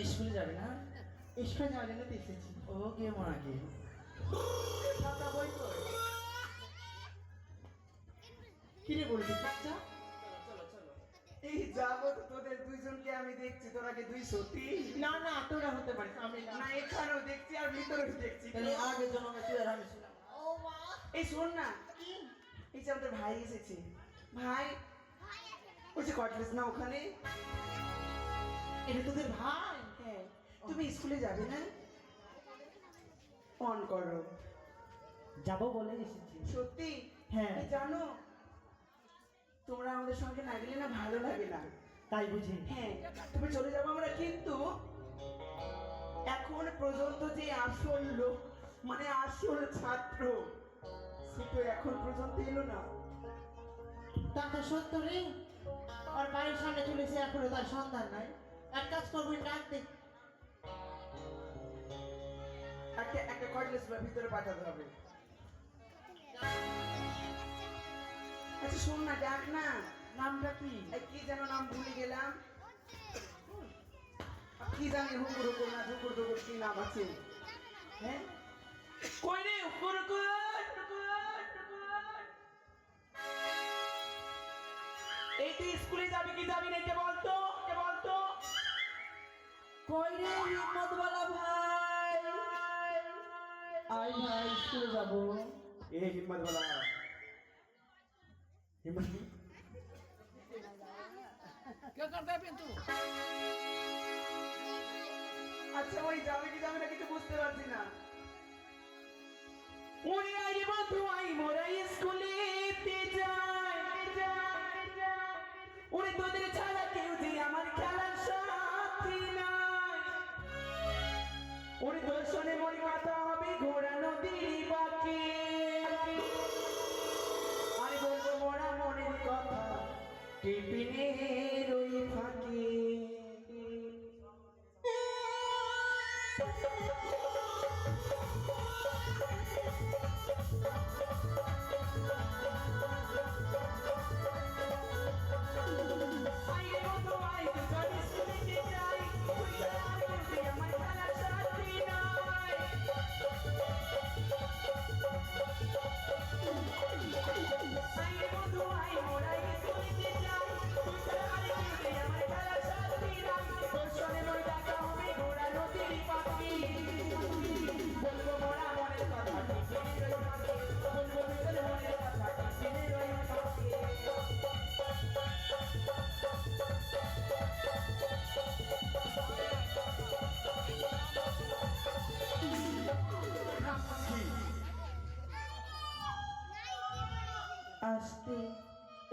স্কুলে যাবে না? স্কুলে যাওয়ার জন্য এসেছি। ও কে মা কে কিরে বলবি বাচ্চা? এই যাবো তো তোদের দুইজনকে আমি দেখছি, তোরা কি দুই সত্যি? না না তোরা হতে পারিস, আমি না এখানেও দেখছি আর ভিতরেও দেখছি। তাহলে আগে জন্মে তুই আর আমি ছিলাম। এই শোন না, এই যে আমাদের ভাই এসেছে, ভাই ওই যে কটলেস না ওখানে, এটা তোদের ভাই? হ্যাঁ তুমি স্কুলে যাবে না? অন করো। যাবো বলে এসেছি। সত্যি? হ্যাঁ। এই জানো তোমরা আমাদের সঙ্গে না গেলে না ভালো লাগে না। তাই বুঝি? হ্যাঁ তুমি চলে যাবো আমরা, কিন্তু এখন পর্যন্ত যে আসল লোক মানে আসল ছাত্র সে তো এখন পর্যন্ত এলো না। তা তো সত্য রে, আর বাড়ির সামনে চলেছে, এখনো তার সন্ধান নাই। এক কাজ করবি, ডাক দে। একটা কটলেস ভিতরে পাঠাতে হবে। আচ্ছা শোন না, ডাক না। নামটা কি? এই কি যেন নাম ভুলে গেলাম, কি জানি হুকুর হুকুর না ঝুকুর ধুকুর কি নাম আছে। হ্যাঁ কই রে হুকুর হুকুর এই তুই স্কুলে যাবি কি যাবি না কে বলতো, কে বলতো? কই রে হিম্মতওয়ালা ভাই, আই ভাই স্কুলে যাবো। এ হিম্মত বলা হিম্মত क्या करता है पिंटू? আচ্ছা ওই যাবে কি যাবে না কিছু বুঝতে পারছি না। ওরে আই বন্ধু আই মোরা স্কুলেতে যায়, ওরে তোদের ছাড়া কেউ যে আমার খেলার সাথী নাই, ওরে তোর শোনে মোর মাথা হবে ঘোড়া নদীর বাঁকে, আর বলবো মোরা মনের কথা টিফিনের ওই ফাঁকে।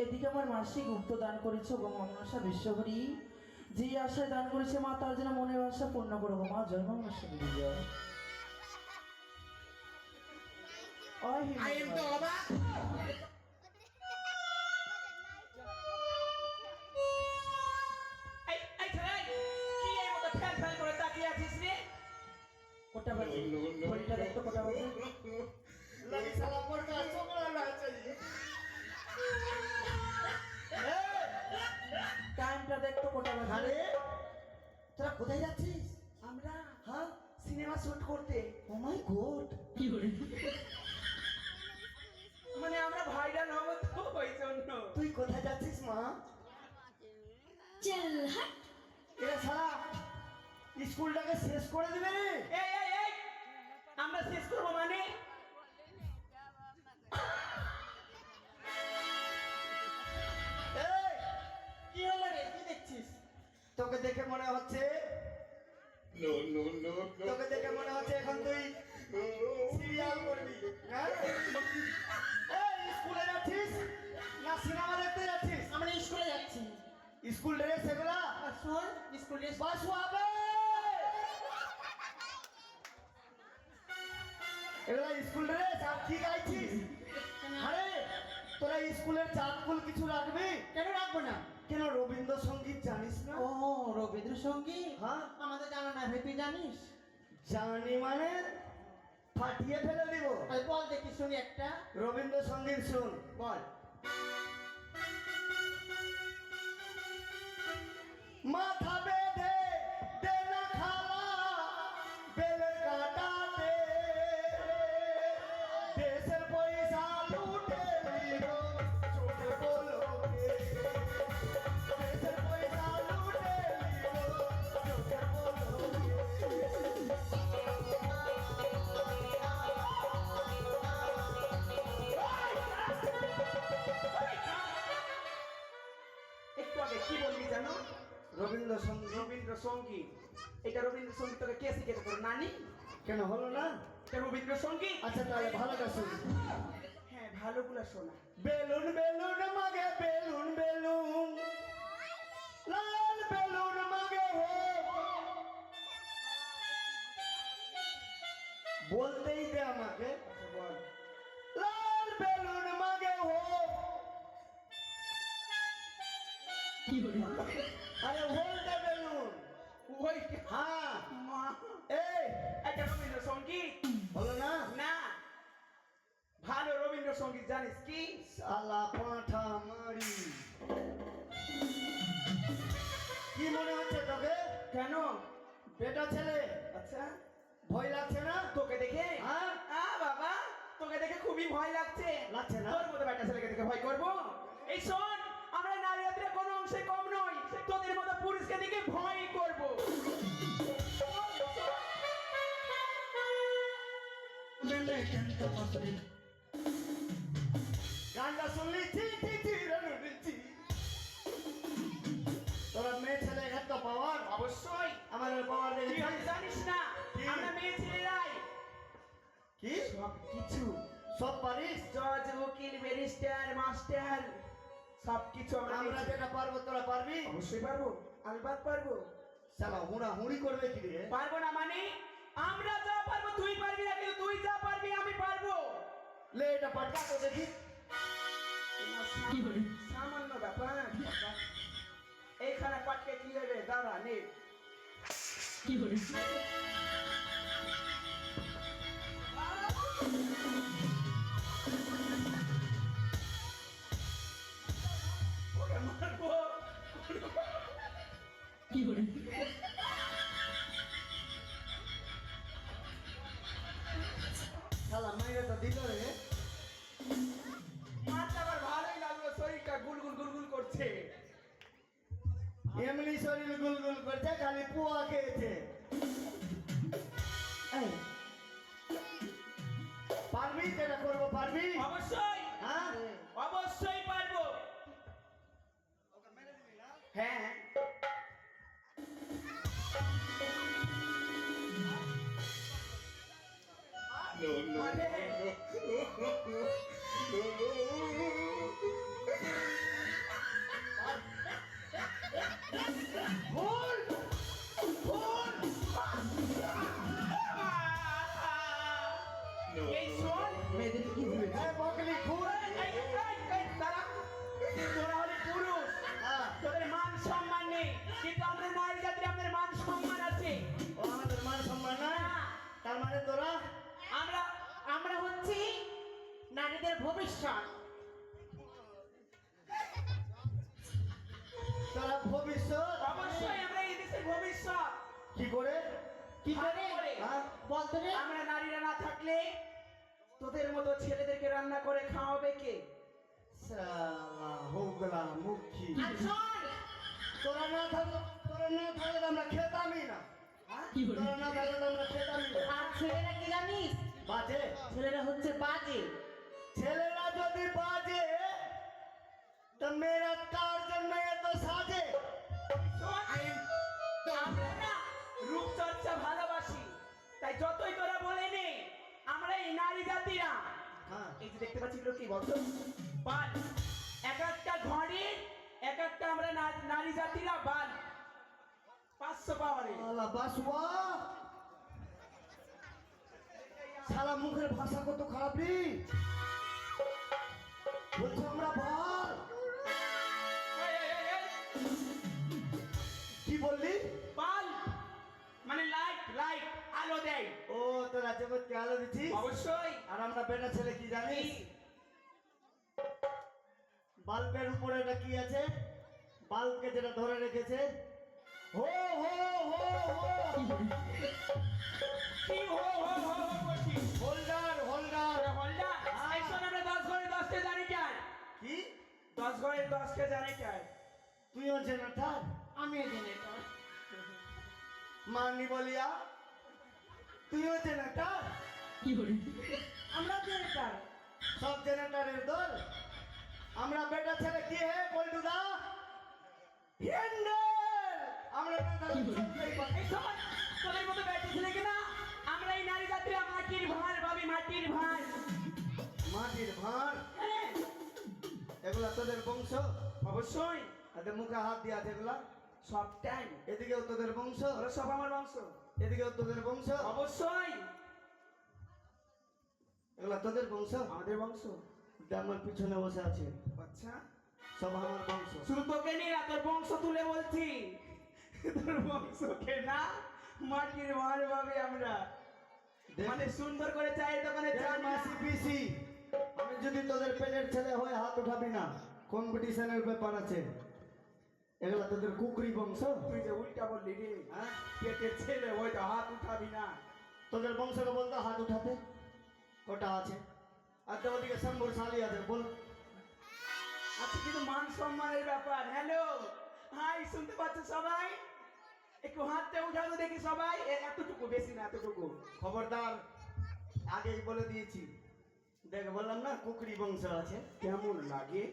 এদিকে আমার মাসিক গুপ্ত দান করেছ গো মা মনসা বিশ্বহরি, যে আশায় দান করেছে মা তার যেন মনের আশা পূর্ণ করো গো মা, জয় মা মনসা বিজয়। আই এম তো অবাক। এই ছেলে, কি এই মতো ফ্যাল ফ্যাল করে তাকিয়ে আছিস রে? কোটা বাজে ঘড়িটা দেখতো কোটা বাজে। लगी साला पर का छोकरा ना चाहिए টাইমটা দেখতো কোটা বাজে। আরে তোরা কোথায় যাচ্ছিস? আমরা হ্যাঁ সিনেমা শুট করতে, ও মাই গড মানে আমরা ভাইরাল হব তো ওই জন্য। তুই কোথায় যাচ্ছিস মা? এরা সালা স্কুলটাকে শেষ করে দিবে রে। এই আমরা শেষ করবো মানে? এই, কি হলো রে? কি দেখছিস? তোকে দেখে মনে হচ্ছে তোকে দেখে মনে হচ্ছে এখন তুই সিরিয়াল করবি। হ্যাঁ? এই, স্কুলে যাচ্ছিস না সিনেমা দেখতে যাচ্ছিস? আমরা স্কুলে যাচ্ছি। স্কুল ড্রেস এগুলা আর শোন, স্কুল ড্রেস বাস হবে এগুলা স্কুল ড্রেস। আর কি গাইছিস? আরে তোরা স্কুলের চাঁদকুল কিছু রাখবি? কেন রাখবো না? কেন রবীন্দ্রসঙ্গীত জানিস না? ও রবীন্দ্রসঙ্গীত হ্যাঁ আমাদের জানা না, ভাই তুই জানিস? জানি মানে ফাটিয়ে ফেলে দিব। ওই বল দেখি শুনি একটা। রবীন্দ্রসঙ্গীত শুন। বল। মাথা বেঁধে দে না খালা বেলের কাটাতে, দেশের পয়সা লুটে নিল চোখে পলকে, দেশের পয়সা লুটে নিল চোখে একটু আগে কি বললি জানো? রবীন্দ্রসঙ্গীত। রবীন্দ্রসঙ্গীত। এটা রবীন্দ্রসঙ্গীত তোকে কে শিখেছে? তোর নানি? কেন হলো না? এটা রবীন্দ্রসঙ্গীত। আচ্ছা তাহলে ভালোটা শুন। হ্যাঁ ভালোগুলো শোনা। বেলুন বেলুন মাগে বেলুন বেলুন, লাল বেলুন মাগে হো। বলতেই দে আমাকে। আচ্ছা বল। লাল বেলুন মাগে হো। আরে বলতে বেলুন। ওই হ্যাঁ মা, এই এটা রবীন্দ্রসঙ্গীত হলো না? না। ভালো রবীন্দ্রসঙ্গীত জানিস কি? সালা পাঁঠা মারি। কি মনে হচ্ছে তোকে? কেন? বেটা ছেলে আচ্ছা ভয় লাগছে না? তোকে দেখে? হ্যাঁ? বাবা তোকে দেখে খুবই ভয় লাগছে। লাগছে না? তোর মতো একটা ছেলেকে দেখে ভয় করবো? এই শোন, আমরা নারী জাতির কোনো অংশে কম নই, তোদের মতো পুরুষকে দেখে ভয় করবো। গানটা শুনলি ছি ছি ছি রে ছি। তোরা মেয়ে ছেলে এত পাওয়ার, অবশ্যই। আমাদের পাওয়ার তুই দেখে হয়তো জানিস না, কি? আমরা মেয়ে ছেলেরাই কি সব কিছু, সব পারিস? জজ উকিল ব্যারিস্টার মাস্টার সব কিছু আমরা আমরা মেয়ে ছেলে- যেটা পারবো তোরা পারবি? অবশ্যই পারবো, আলবাত পারবো। শালা হুড়া হুড়ি করবে কি রে? পারবো না মানে? আমরা যা পারবো তুই পারবি না, কিন্তু তুই যা পারবি আমি পারবো। লে এটা পাটকা তো দেখি। সামান্য ব্যাপার। এইখানে পাটকে কি হবে? দাঁড়া নে। ওকে মারবো। শালা মাইরে তো দিল রে। মারতে আবার ভালোই লাগলো, শরীরটা গুলগুল গুলগুল করছে। এমনি শরীর গুলগুল করছে, খালি পুয়া খেয়েছে। এই, পারবি যেটা করবো পারবি? অবশ্যই হ্যাঁ অবশ্যই পারবো। হ্যাঁ no. কি করে? কি করে হ্যাঁ? বলতো রে? আমরা নারীরা না থাকলে তোদের মতো ছেলেদেরকে রান্না করে খাওয়াবে কে? শালা হোগলা মুখী। আর শোন, তোরা না থাকলে তো আমরা খেতামই না। হ্যাঁ? তোরা না থাকলে তো আমরা খেতামই না। আর ছেলেরা কি জানিস? বাজে ছেলেরা হচ্ছে বাজে। ছেলেরা যদি বাজে তো মেয়েরা কার জন্য এত সাজে? আমরা না রূপচর্চা ভালোবাসি, তাই যতই তোরা বলে নে আমরা এই নারী জাতিরা। হ্যাঁ। এই যে দেখতে পাচ্ছি কি বলতো বাল, এক একটা ঘড়ি এক একটা আমরা নারী জাতিরা বাল 500 পাওয়ারে। শালা বাসুয়া, শালা মুখের ভাষা কত খারাপ রে। বলছো আমরা ভাল। কি বললি? বাল মানে লাইট, লাইট আলো দেয়। ও তোরা জগৎকে আলো দিচ্ছিস? অবশ্যই। আর আমরা বেটা ছেলে কি জানিস? বাল্বের উপরে এটা কি আছে? বাল্বকে যেটা ধরে রেখেছে, হো হো হো হো, কি হো হো হো হো করছিস? Holder holder. হলদা এই শোন, আমরা 10 ঘরে 10 কে জানি কেন? কি? 10 ঘরে 10 কে জানি কেন? তুইও জেনারেটর? আমিও জেনেটর। মানি বলিয়া তুইও জেনারেটর? আমরা জেনেটর। সব জেনারেটরের দল। আমরা বেটা ছেলে কি হে বলটুদা? হিন্ডেল। আমরা বেটা ছেলে এই শোন, তোদের মতো ব্যাটি ছেলে কিনা আমরা এই নারী জাতিরা মাটির ভাঁড় ভাবি, মাটির ভাঁড়। মাটির ভাঁড়। হ্যাঁ, এগুলা তোদের বংশ? অবশ্যই। এদের মুখে হাত দিয়ে আছে এগুলা? সবটাই এদিকেও তোদের বংশ, ওরা সব আমার বংশ। এদিকেও তোদের বংশ, অবশ্যই এগুলা তোদের বংশ। আমাদের বংশ। আমার পিছনে বসে আছে, আচ্ছা, সব আমার বংশ। শুধু তোকে নিয়ে না, তোর বংশ তুলে বলছি। তোর বংশকে না মাটির ভাঁড় ভাবি আমরা। দেখ- মানে সুন্দর করে চায়ের দোকানে দেখ চা মাসি পিসি, আমি যদি তোদের পেটের ছেলে হয়ে হাত উঠাবি না, কম্পিটিশনের ব্যাপার আছে। এগুলা তোদের কুকরি বংশ। তুই যে উল্টা বললি রে, হ্যাঁ? পেটের ছেলে হয়তো হাত উঠাবি না। তোদের বংশকে বলতো হাত উঠাতে, কটা আছে? আর তো ওদিকে শম্ভুর শালি আছে, বল। আচ্ছা, কিন্তু মান সম্মানের ব্যাপার। হ্যালো, হাই, শুনতে পাচ্ছ সবাই? একটু হাতটা উঠানো দেখি সবাই। এতটুকু, বেশি না, এতটুকু। খবরদার, আগেই বলে দিয়েছি। দেখ বললাম না কুকরি বংশ আছে। কেমন লাগে?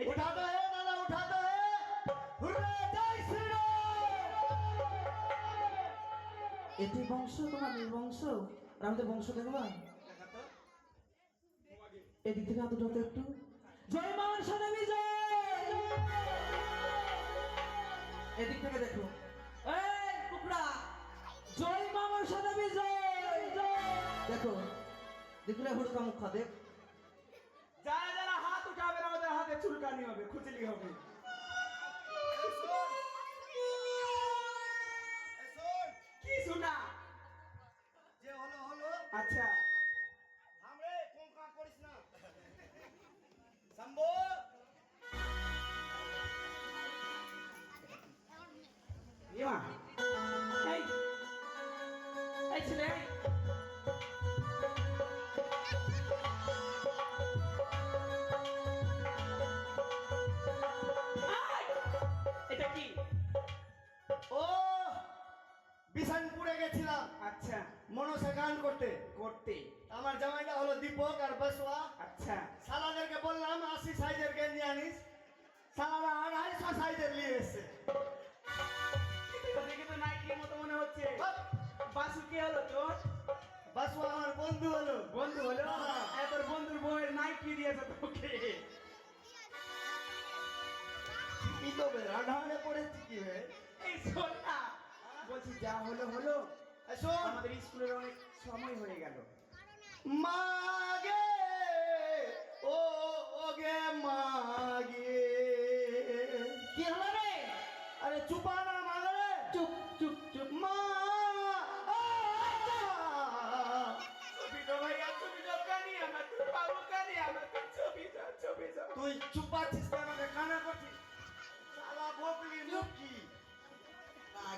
উঠাতে হে দাদা, উঠাতে হে। হুররে, জয় শ্রীরাম। এটি বংশ, তোমাদের বংশ আর আমাদের বংশ দেখবা। এদিক থেকে হাত উঠাতে একটু। জয় মামান সাদা বিজয়। এদিক থেকে দেখো। এই কুকড়া, জয় মামার সাদা বিজয়। দেখো, দেখলে হুড়কা মুখা দেখ। যারা যারা হাত উঠাবে না ওদের হাতে চুলকানি হবে, খুচলি হবে। কি শোনা? যে হলো হলো। আচ্ছা, থামরে, কোনকা করিস না। শম্ভু, ইমা, এই এই ছেলে, এই। আই! এটা কি? ও বিশানপুরে গেছিলাম আচ্ছা, মনসা গান করতে। করতে। আমার জামাইটা হলো দীপক আর বসুয়া। আচ্ছা, সালাদেরকে বললাম 80 সাইজের গেঞ্জি আনিস, সালারা 250 সাইজের নিয়ে এসছে। এটা দেখে তো নাইটির মতো মনে হচ্ছে। হপ, বাসু কে হলো তোর? বসুয়া আমার বন্ধু হলো। বন্ধু হলো? হ্যাঁ। তোর বন্ধুর বউয়ের নাইটি দিয়েছে তোকে। কি তো বে রাধানে পড়েছি কি বে। এই শোন না, বলছি যা হলো হলো, এই শোন, আমাদের স্কুলের অনেক সময় হয়ে গেল। মাগে ও ওগে মাগে। কি হলো রে? আরে চুপা না মাগে। চুপ চুপ চুপ। মা ছবি তো ভাইয়া, ছবি তো কানি, আমার তো পাবো কানি, আমার তো ছবি তো, ছবি তো। তুই চুপাচ্ছিস কেন রে? কানা করছিস শালা বকলি মুখি।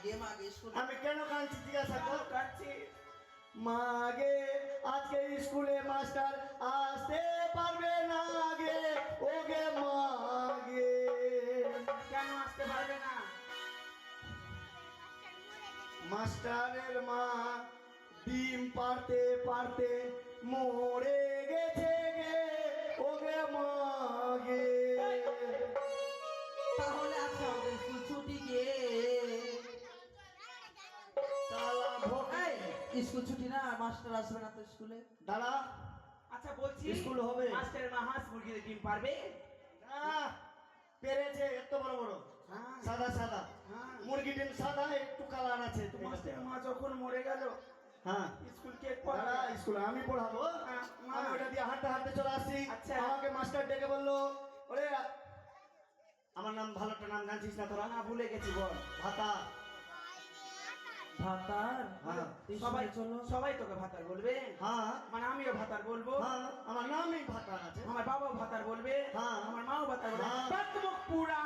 মাগে মাগে স্কুল আমি কেন কাঁদছি জিজ্ঞাসা কেন কর কাঁদছিস? মাগে আজকে স্কুলে মাস্টার আসতে পারবে না গে ওগে মাগে কেন আসতে পারবে না? মাস্টারের মা ডিম পারতে পারতে মরে গেছে গে ওগে মাগে তাহলে আজকে আমাদের স্কুল ছুটি গে শালা ভোকাই স্কুল ছুটি না মাস্টার আসবে না তো স্কুলে দাঁড়া আচ্ছা বলছি স্কুল হবে। মাস্টারের মা হাঁস মুরগির ডিম পারবে? না পেরেছে এত বড় বড় হ্যাঁ। সাদা সাদা হ্যাঁ। মুরগি ডিম সাদা একটু কালার আছে তো মাস্টারের মা যখন মরে গেল হ্যাঁ স্কুল কে দাঁড়া পড়াবে? স্কুলে আমি পড়াবো হ্যাঁ, মা। আমি ওটা দিয়ে হাঁটতে হাঁটতে চলে আসছি আচ্ছা। আমাকে মাস্টার ডেকে বললো ওরে আমার নাম ভালোটা নাম জানছিস না তোরা না ভুলে গেছি বল। ভাতা ভাতার হ্যাঁ। সবাই চলো সবাই তোকে ভাতার বলবে? হ্যাঁ মানে আমিও ভাতার বলবো? হ্যাঁ আমার নামই ভাতা আছে আমার বাবাও ভাতার বলবে? হ্যাঁ। আমার মাও ভাতার বলবে? হ্যাঁ। বাদ মুখ পুরা।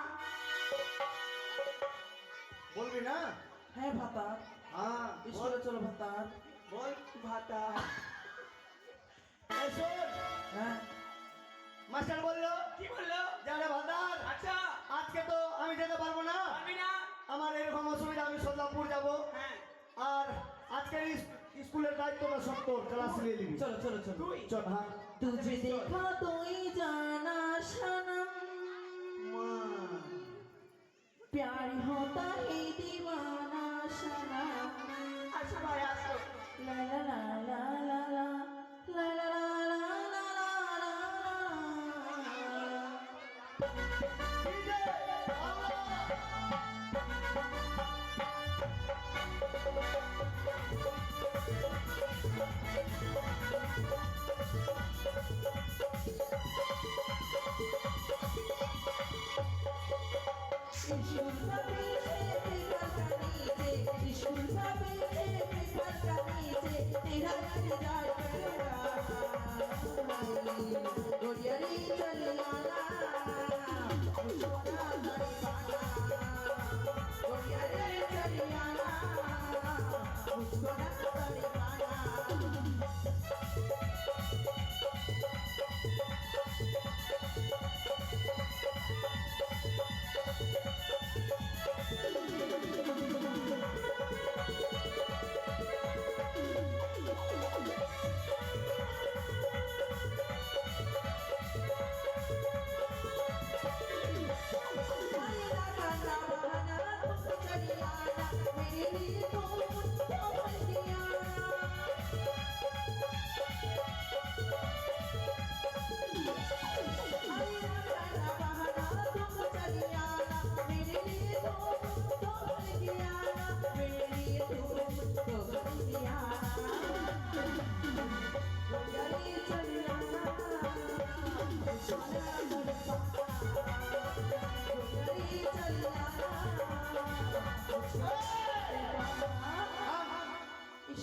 বলবি না হ্যাঁ ভাতার হ্যাঁ স্কুলে চলো ভাতার বল ভাতা। এই শোন, হ্যাঁ মাস্টার বললো কি বললো? যারা ভাতার আচ্ছা আজকে তো আমি যেতে পারবো না পারবি না? আমার এরকম অসুবিধা আমি সল্লাপুর যাব হ্যাঁ আর আজকের স্কুলের দায়িত্বটা সব তোর ক্লাস নিয়ে নিবি চলো চলো চলো তুই চল হ্যাঁ तुझे देखा तो ही जाना सनम प्यार होता है दीवाना सनम আচ্ছা ভাই আসো। ला ला ला ला ला ला ला ला ला ला ला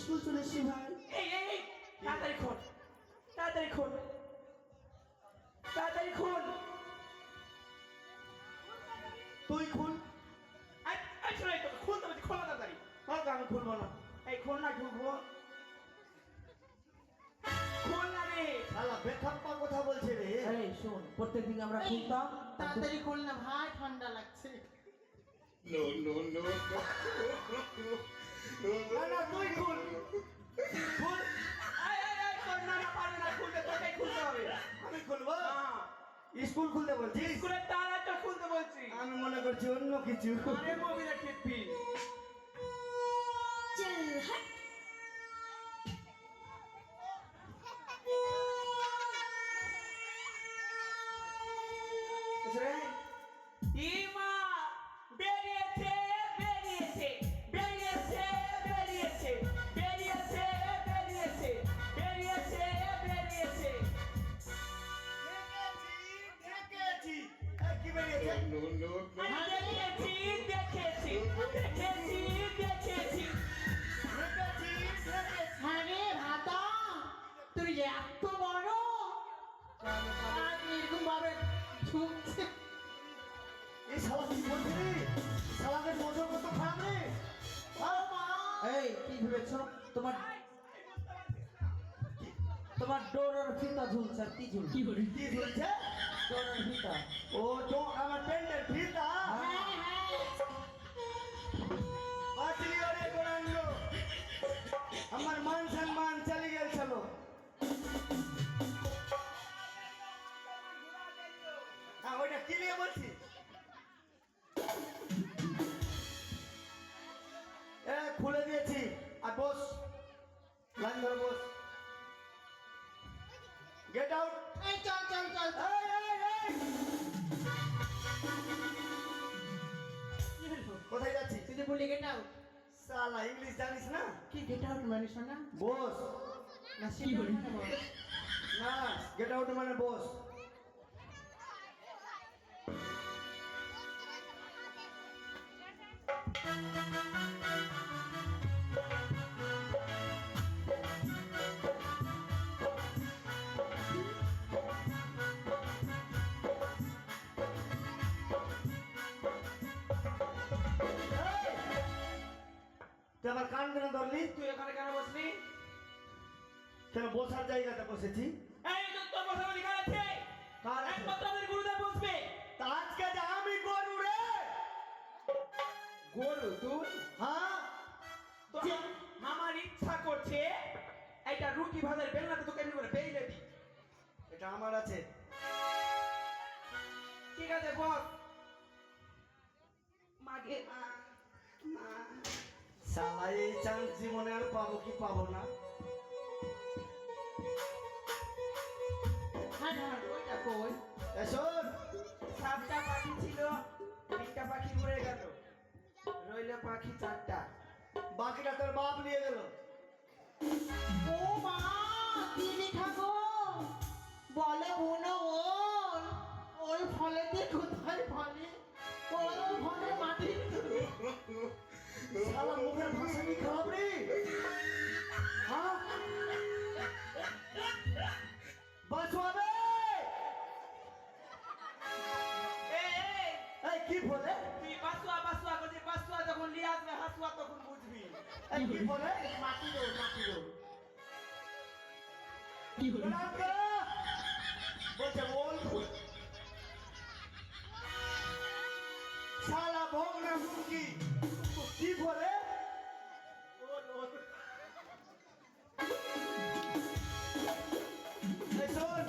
स्कूल चले सी भाई এই এই এই, তাড়াতাড়ি খোল তাড়াতাড়ি খোল তাড়াতাড়ি খোল। তুই খুল এই শোনো, এই তোকে খুলতে বলছি, খোলো তাড়াতাড়ি। কালকে আমি খুলবো না এই খোল না ঢুকবো। খোল না রে। শালা বেখাপ্পা কথা বলছে রে अरे सुन प्रत्येक दिन আমরা খুলতাম তাড়াতাড়ি খোল না ভাই, ঠান্ডা লাগছে। না না তুই খুল খুল এই এই এই, তোর না না পারবে না খুলতে, তোকেই খুলতে হবে। আমি খুলবো হ্যাঁ, স্কুল খুলতে বলছিস স্কুলের তালাটা খুলতে বলছি। আমি মনে করছি অন্য কিছু আরে মোবিলে টিপি। রে, ইমা বেরিয়েছে বেরিয়েছে বেরিয়েছে বেরিয়েছে বেরিয়েছে বেরিয়েছে বেরিয়েছে বেরিয়েছে। দেখেছি এই কি বেরিয়েছে আমি দেখেছি দেখেছি দেখেছি দেখেছি। হ্যাঁ রে ভাতা, তুই যে এত বড় আর এরকম ভাবে ঢুকছে। এই কি ভেবেছো তোমার তোমার ডোরের ফিতা ঝুলছে আর কি ঝুলছে কি ঝুলছে? ডোরের ফিতা ও তো আমার প্যান্টের ফিতা। বাঁচলি ওরে গোরাঙ্গ, আমার মান সম্মান চলে গেছিল। হ্যাঁ ওইটা কি নিয়ে বলছি? খুলে দিয়েছি। আর বস, লাইন ধরে বস। Get out. এই চল চল চল চল। কোথায় যাচ্ছি? তুই যে বললি গেট আউট, সালা ইংলিশ জানিস না? কি গেট আউট মানে শোনা? বস না সিট আউট মানে বল। না, গেট আউট মানে বস। তুই আমার কান কেন ধরলি? তুই এখানে কেন বসলি? কেন বসার জায়গাতে বসেছি? এই তো তোর বসার অধিকার আছে। কার আছে? একমাত্র আমাদের গুরুদেব বসবে। তা আজকে যে আমি গরু রে। গরু তুই? হ্যাঁ তো আমার ইচ্ছা করছে এইটা রুটি ভাজার বেলনাতে তোকে এমনি করে বেইলে দি। এটা আমার আছে। ঠিক আছে বস। মাগে শালা এই চান্স জীবনে আর পাবো কি পাবো না? হ্যাঁ হ্যাঁ ওইটা কই? এসো। 7টা পাখি ছিল, 3টা পাখি মরে গেল, রইল পাখি 4টা। বাকিটা তোর বাপ নিয়ে গেল। ও মা, কি লেখা গো? বলে বুনো ওল, ওল ফলেতে কোথায় ফলে? ওল ফলে মাটি। শালা মুখের ভাষা কি খারাপ রে? হ্যাঁ বাঁচবে। এই কি বলে? তুই বাসুয়া বাসুয়া করছিস, বাসুয়া যখন নিয়ে আসবে হাসুয়া তখন বুঝবি। এই কি বলে? মাটি রোল, মাটি রোল। গোলাঙ্গ! বলছে বল। শালা ভোগ না হুমকি। কি বলে? এই শোন,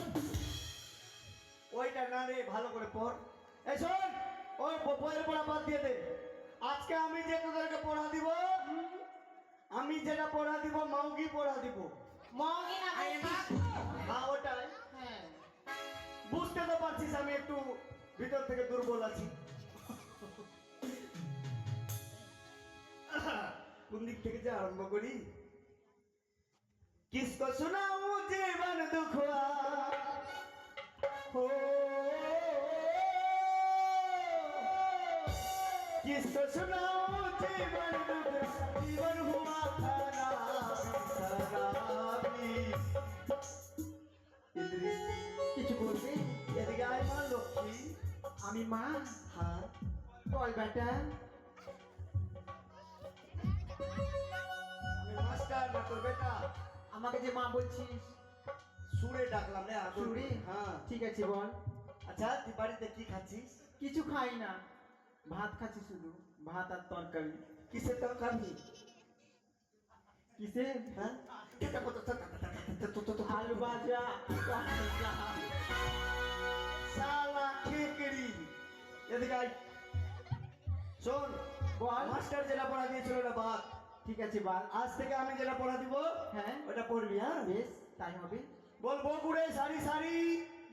ওইটা না রে, ভালো করে পড়। এই শোন, ওই বইয়ের পড়া বাদ দিয়ে দে। আজকে আমি যে তোদেরকে পড়া দিব, আমি যেটা পড়া দিব মাউগি পড়া দিব। মগে না মগে। হ্যাঁ ওটাই। হ্যাঁ। বুঝতে তো পারছিস আমি একটু ভিতর থেকে দুর্বল আছি। কোন দিক থেকে যে আরম্ভ করি? কিসকো শোনাও জীবন দুখুয়া हो किसको सुनाओ जीवन दुख जीवन हुआ खराबी इद्रिस কিছু বলবি? এদিকে আয় মা লক্ষ্মী। আমি মা? হ্যাঁ বল বেটা। আমি মাস্টার না তোর বেটা। আমাকে যে মা বলছিস, সুরে ডাকলাম রে আদর সুরে? হ্যাঁ। ঠিক আছে বল। আচ্ছা তুই বাড়িতে কি খাচ্ছিস? কিছু খাই না, ভাত খাচ্ছি শুধু, ভাত আর তরকারি। কিসের তরকারি? কিসে? হ্যাঁ আলু ভাজা। শালা খেকড়ি। এদিকে আয়। শোন বল। মাস্টার যেটা পড়া দিয়েছিল ওটা বাদ। ঠিক আছে বল। আজ থেকে আমি যেটা পড়া দিব হ্যাঁ ওটা পড়বি। হ্যাঁ বেশ তাই হবে। বল বকুড়ে সারি সারি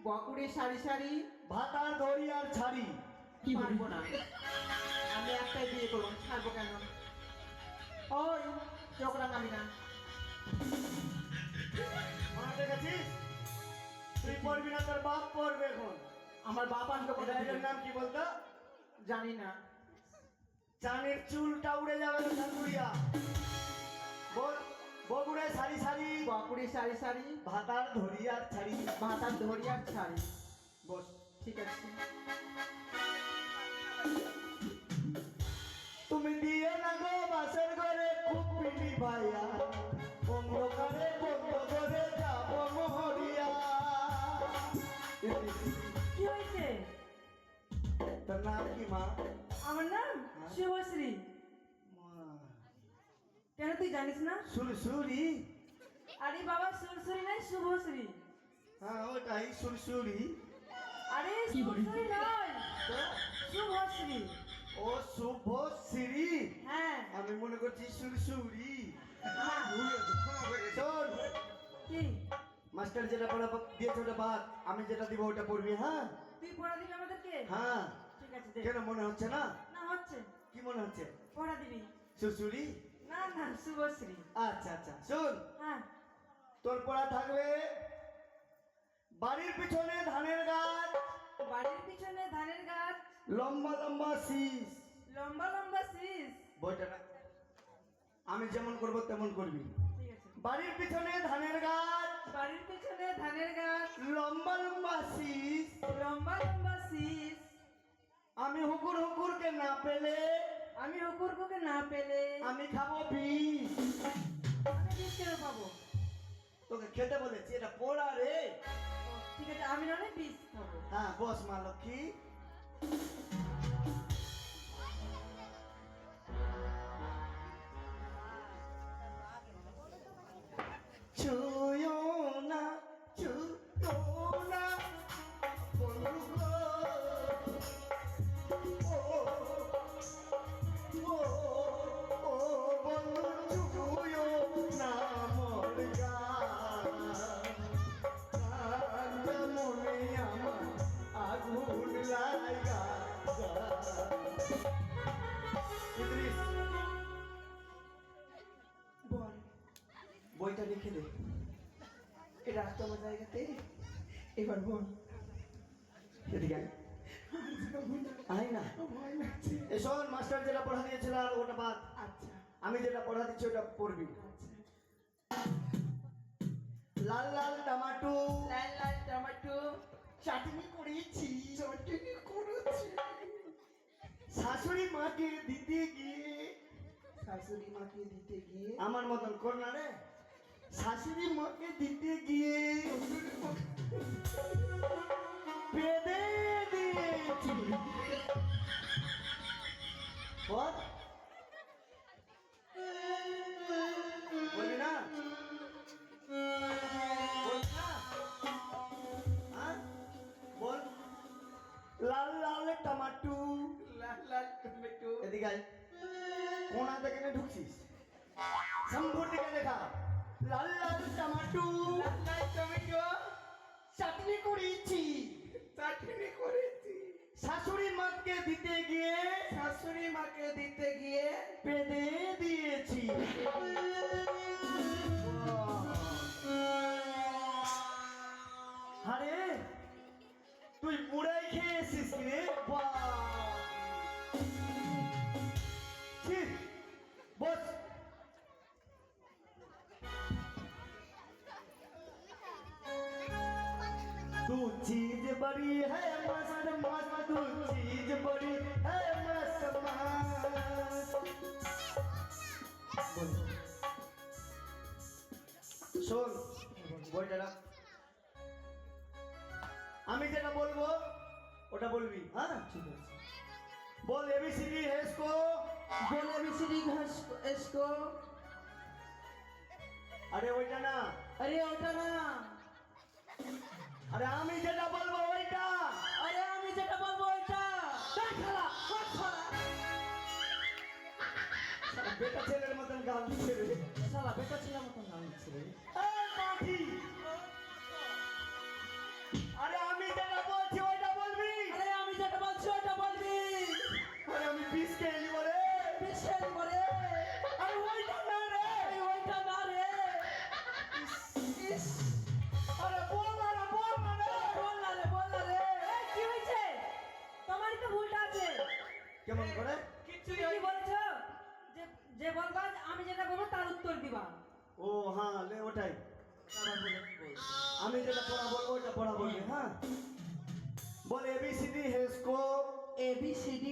বকুড়ে সারি সারি। ভাতার দড়ি আর ছাড়ি। কি পারবো না, আমি একটাই বিয়ে করবো, ছাড়বো কেন? ওই চোখরা নামি না। মনে রেখেছিস? তুই পড়বি না, তোর বাপ পড়বে এখন। আমার বাপ আসবে কোথা থেকে? এটার নাম কি বলতো? জানি না। চানের চুলটা উড়ে যাবে তো ঠাকুরিয়া। বল বগুড়ে সারি সারি বকুড়ে সারি সারি। ভাতার ধরি আর ছাড়ি। ভাতার ধরি আর ছাড়ি। বস। ঠিক আছে। তুমি দিয়ে না গো বাসের ঘরে খুব পিটি তুই জানিস না? সুরসুরি। আরে বাবা সুরসুরি নাই শুভশ্রী। হ্যাঁ ওটাই সুরসুরি। আরে শুভশ্রী নয়, শুভশ্রী। ও শুভশ্রী। হ্যাঁ আমি মনে করছি সুরসুরি। হ্যাঁ। শোন, কি মাস্টার যেটা পড়া দিয়েছে ওটা বাদ, আমি যেটা দিব ওটা পড়বি। হ্যাঁ তুই পড়া দিবি আমাদেরকে? হ্যাঁ। ঠিক আছে দে। কেন মনে হচ্ছে না? না হচ্ছে। কি মনে হচ্ছে? পড়া দিবি? সুরসুরি। না না শুভশ্রী। আচ্ছা আচ্ছা শোন, হ্যাঁ তোর পড়া থাকবে বাড়ির পিছনে ধানের গাছ, বাড়ির পিছনে ধানের গাছ, লম্বা লম্বা শীষ। লম্বা লম্বা শীষ। বইটা না, আমি যেমন করব তেমন করবি। ঠিক আছে। বাড়ির পিছনে ধানের গাছ, বাড়ির পিছনে ধানের গাছ, লম্বা লম্বা শীষ। লম্বা লম্বা শীষ। আমি হুকুর হুকুরকে না পেলে, আমি হুকুরকুকে না পেলে আমি খাবো বিষ। আমি বিষ কেন পাবো? তোকে খেতে বলেছি, এটা পড়া রে। ও, ঠিক আছে আমি নাহলে বিষ খাবো। হ্যাঁ বস মা লক্ষ্মী। ছুঁয়ো না, ছুঁয়ো না, বন্ধু গো। ও, ও, ও বন্ধু ছুঁয়ো না মোর গান। কান্না মনে আমার আগুন লাগা। ইদ্রিস, বল, বইটা লিখে দে। এটা আসতো আমার জায়গাতে। এবার বল। এদিকে আয়। আয় না। ভয় লাগছে। এ শোন, মাস্টার যেটা পড়া দিয়েছিল আর ওটা বাদ, আচ্ছা আমি যেটা পড়া দিচ্ছি ওটা পড়বি। আচ্ছা। লাল লাল টমাটো লাল লাল টমেটো চাটনি করেছি, চটনি করেছি। শাশুড়ি মাকে দিতে গিয়ে। শাশুড়ি মাকে দিতে গিয়ে আমার মতন কর না রে। শাশুড়ি মাকে দিতে গিয়ে বেঁধে দিয়েছি। বল, বলবি না? বল না? হ্যাঁ? বল। লাল লাল টমাটো। লাল লাল টমেটো এদিকে আয়। কোনা থেকে না ঢুকছিস? সম্ভুর দিকে দেখা। লাল লাল টমাটো লাল লাল টমেটো চাটনি করেছি, চাটনি করেছি। শাশুড়ি মাকে দিতে গিয়ে শাশুড়ি মাকে দিতে গিয়ে বেঁধে দিয়েছি। আরে তুই পুরাই খেয়েছিস কি রে? বাহ! ছি, বস। तू चीज बड़ी है मस्त मस्त, तू चीज बड़ी है मस्त मस्त। শোন, বইটা রাখ। আমি যেটা বলবো ওটা বলবি। হ্যাঁ ঠিক আছে। বল এবিসিডি হেসকো। बोले मिश्री घास इसको। আরে ওইটা না, अरे ওটা না। আরে আমি যেটা বলবো ওইটা। আরে আমি যেটা বলবো ওইটা। এই শালা, ওই শালা। বেটা ছেলের মতন গাল দিচ্ছে রে। শালা বেটা ছেলের মতন নাম দিচ্ছে রে। এই মাঠি, আরে আমি যেটা বলছি ওইটা বলবি। আরে আমি যেটা বলছি ওইটা বলবি। আরে আমি পিস খেয়ে নিব রে। বিশেষ করে আরে ওইটা না রে। এই ওইটা না রে। ইস, আরে বল না রে, বল না রে। বল না রে, বল না রে। এই, কি হয়েছে? তোমারই তো ভুলটা আছে। কেমন করে? কিছুই তুমি কি বলছো? যে বলবা আমি যেটা বলবো তার উত্তর দিবা। ও হ্যাঁ লে ওটাই। আবার বলে কি বলছো? আমি যেটা পড়া বলবো ওটা পড়া বলবি। হ্যাঁ বল एबीसीडी हेस्को। ABCD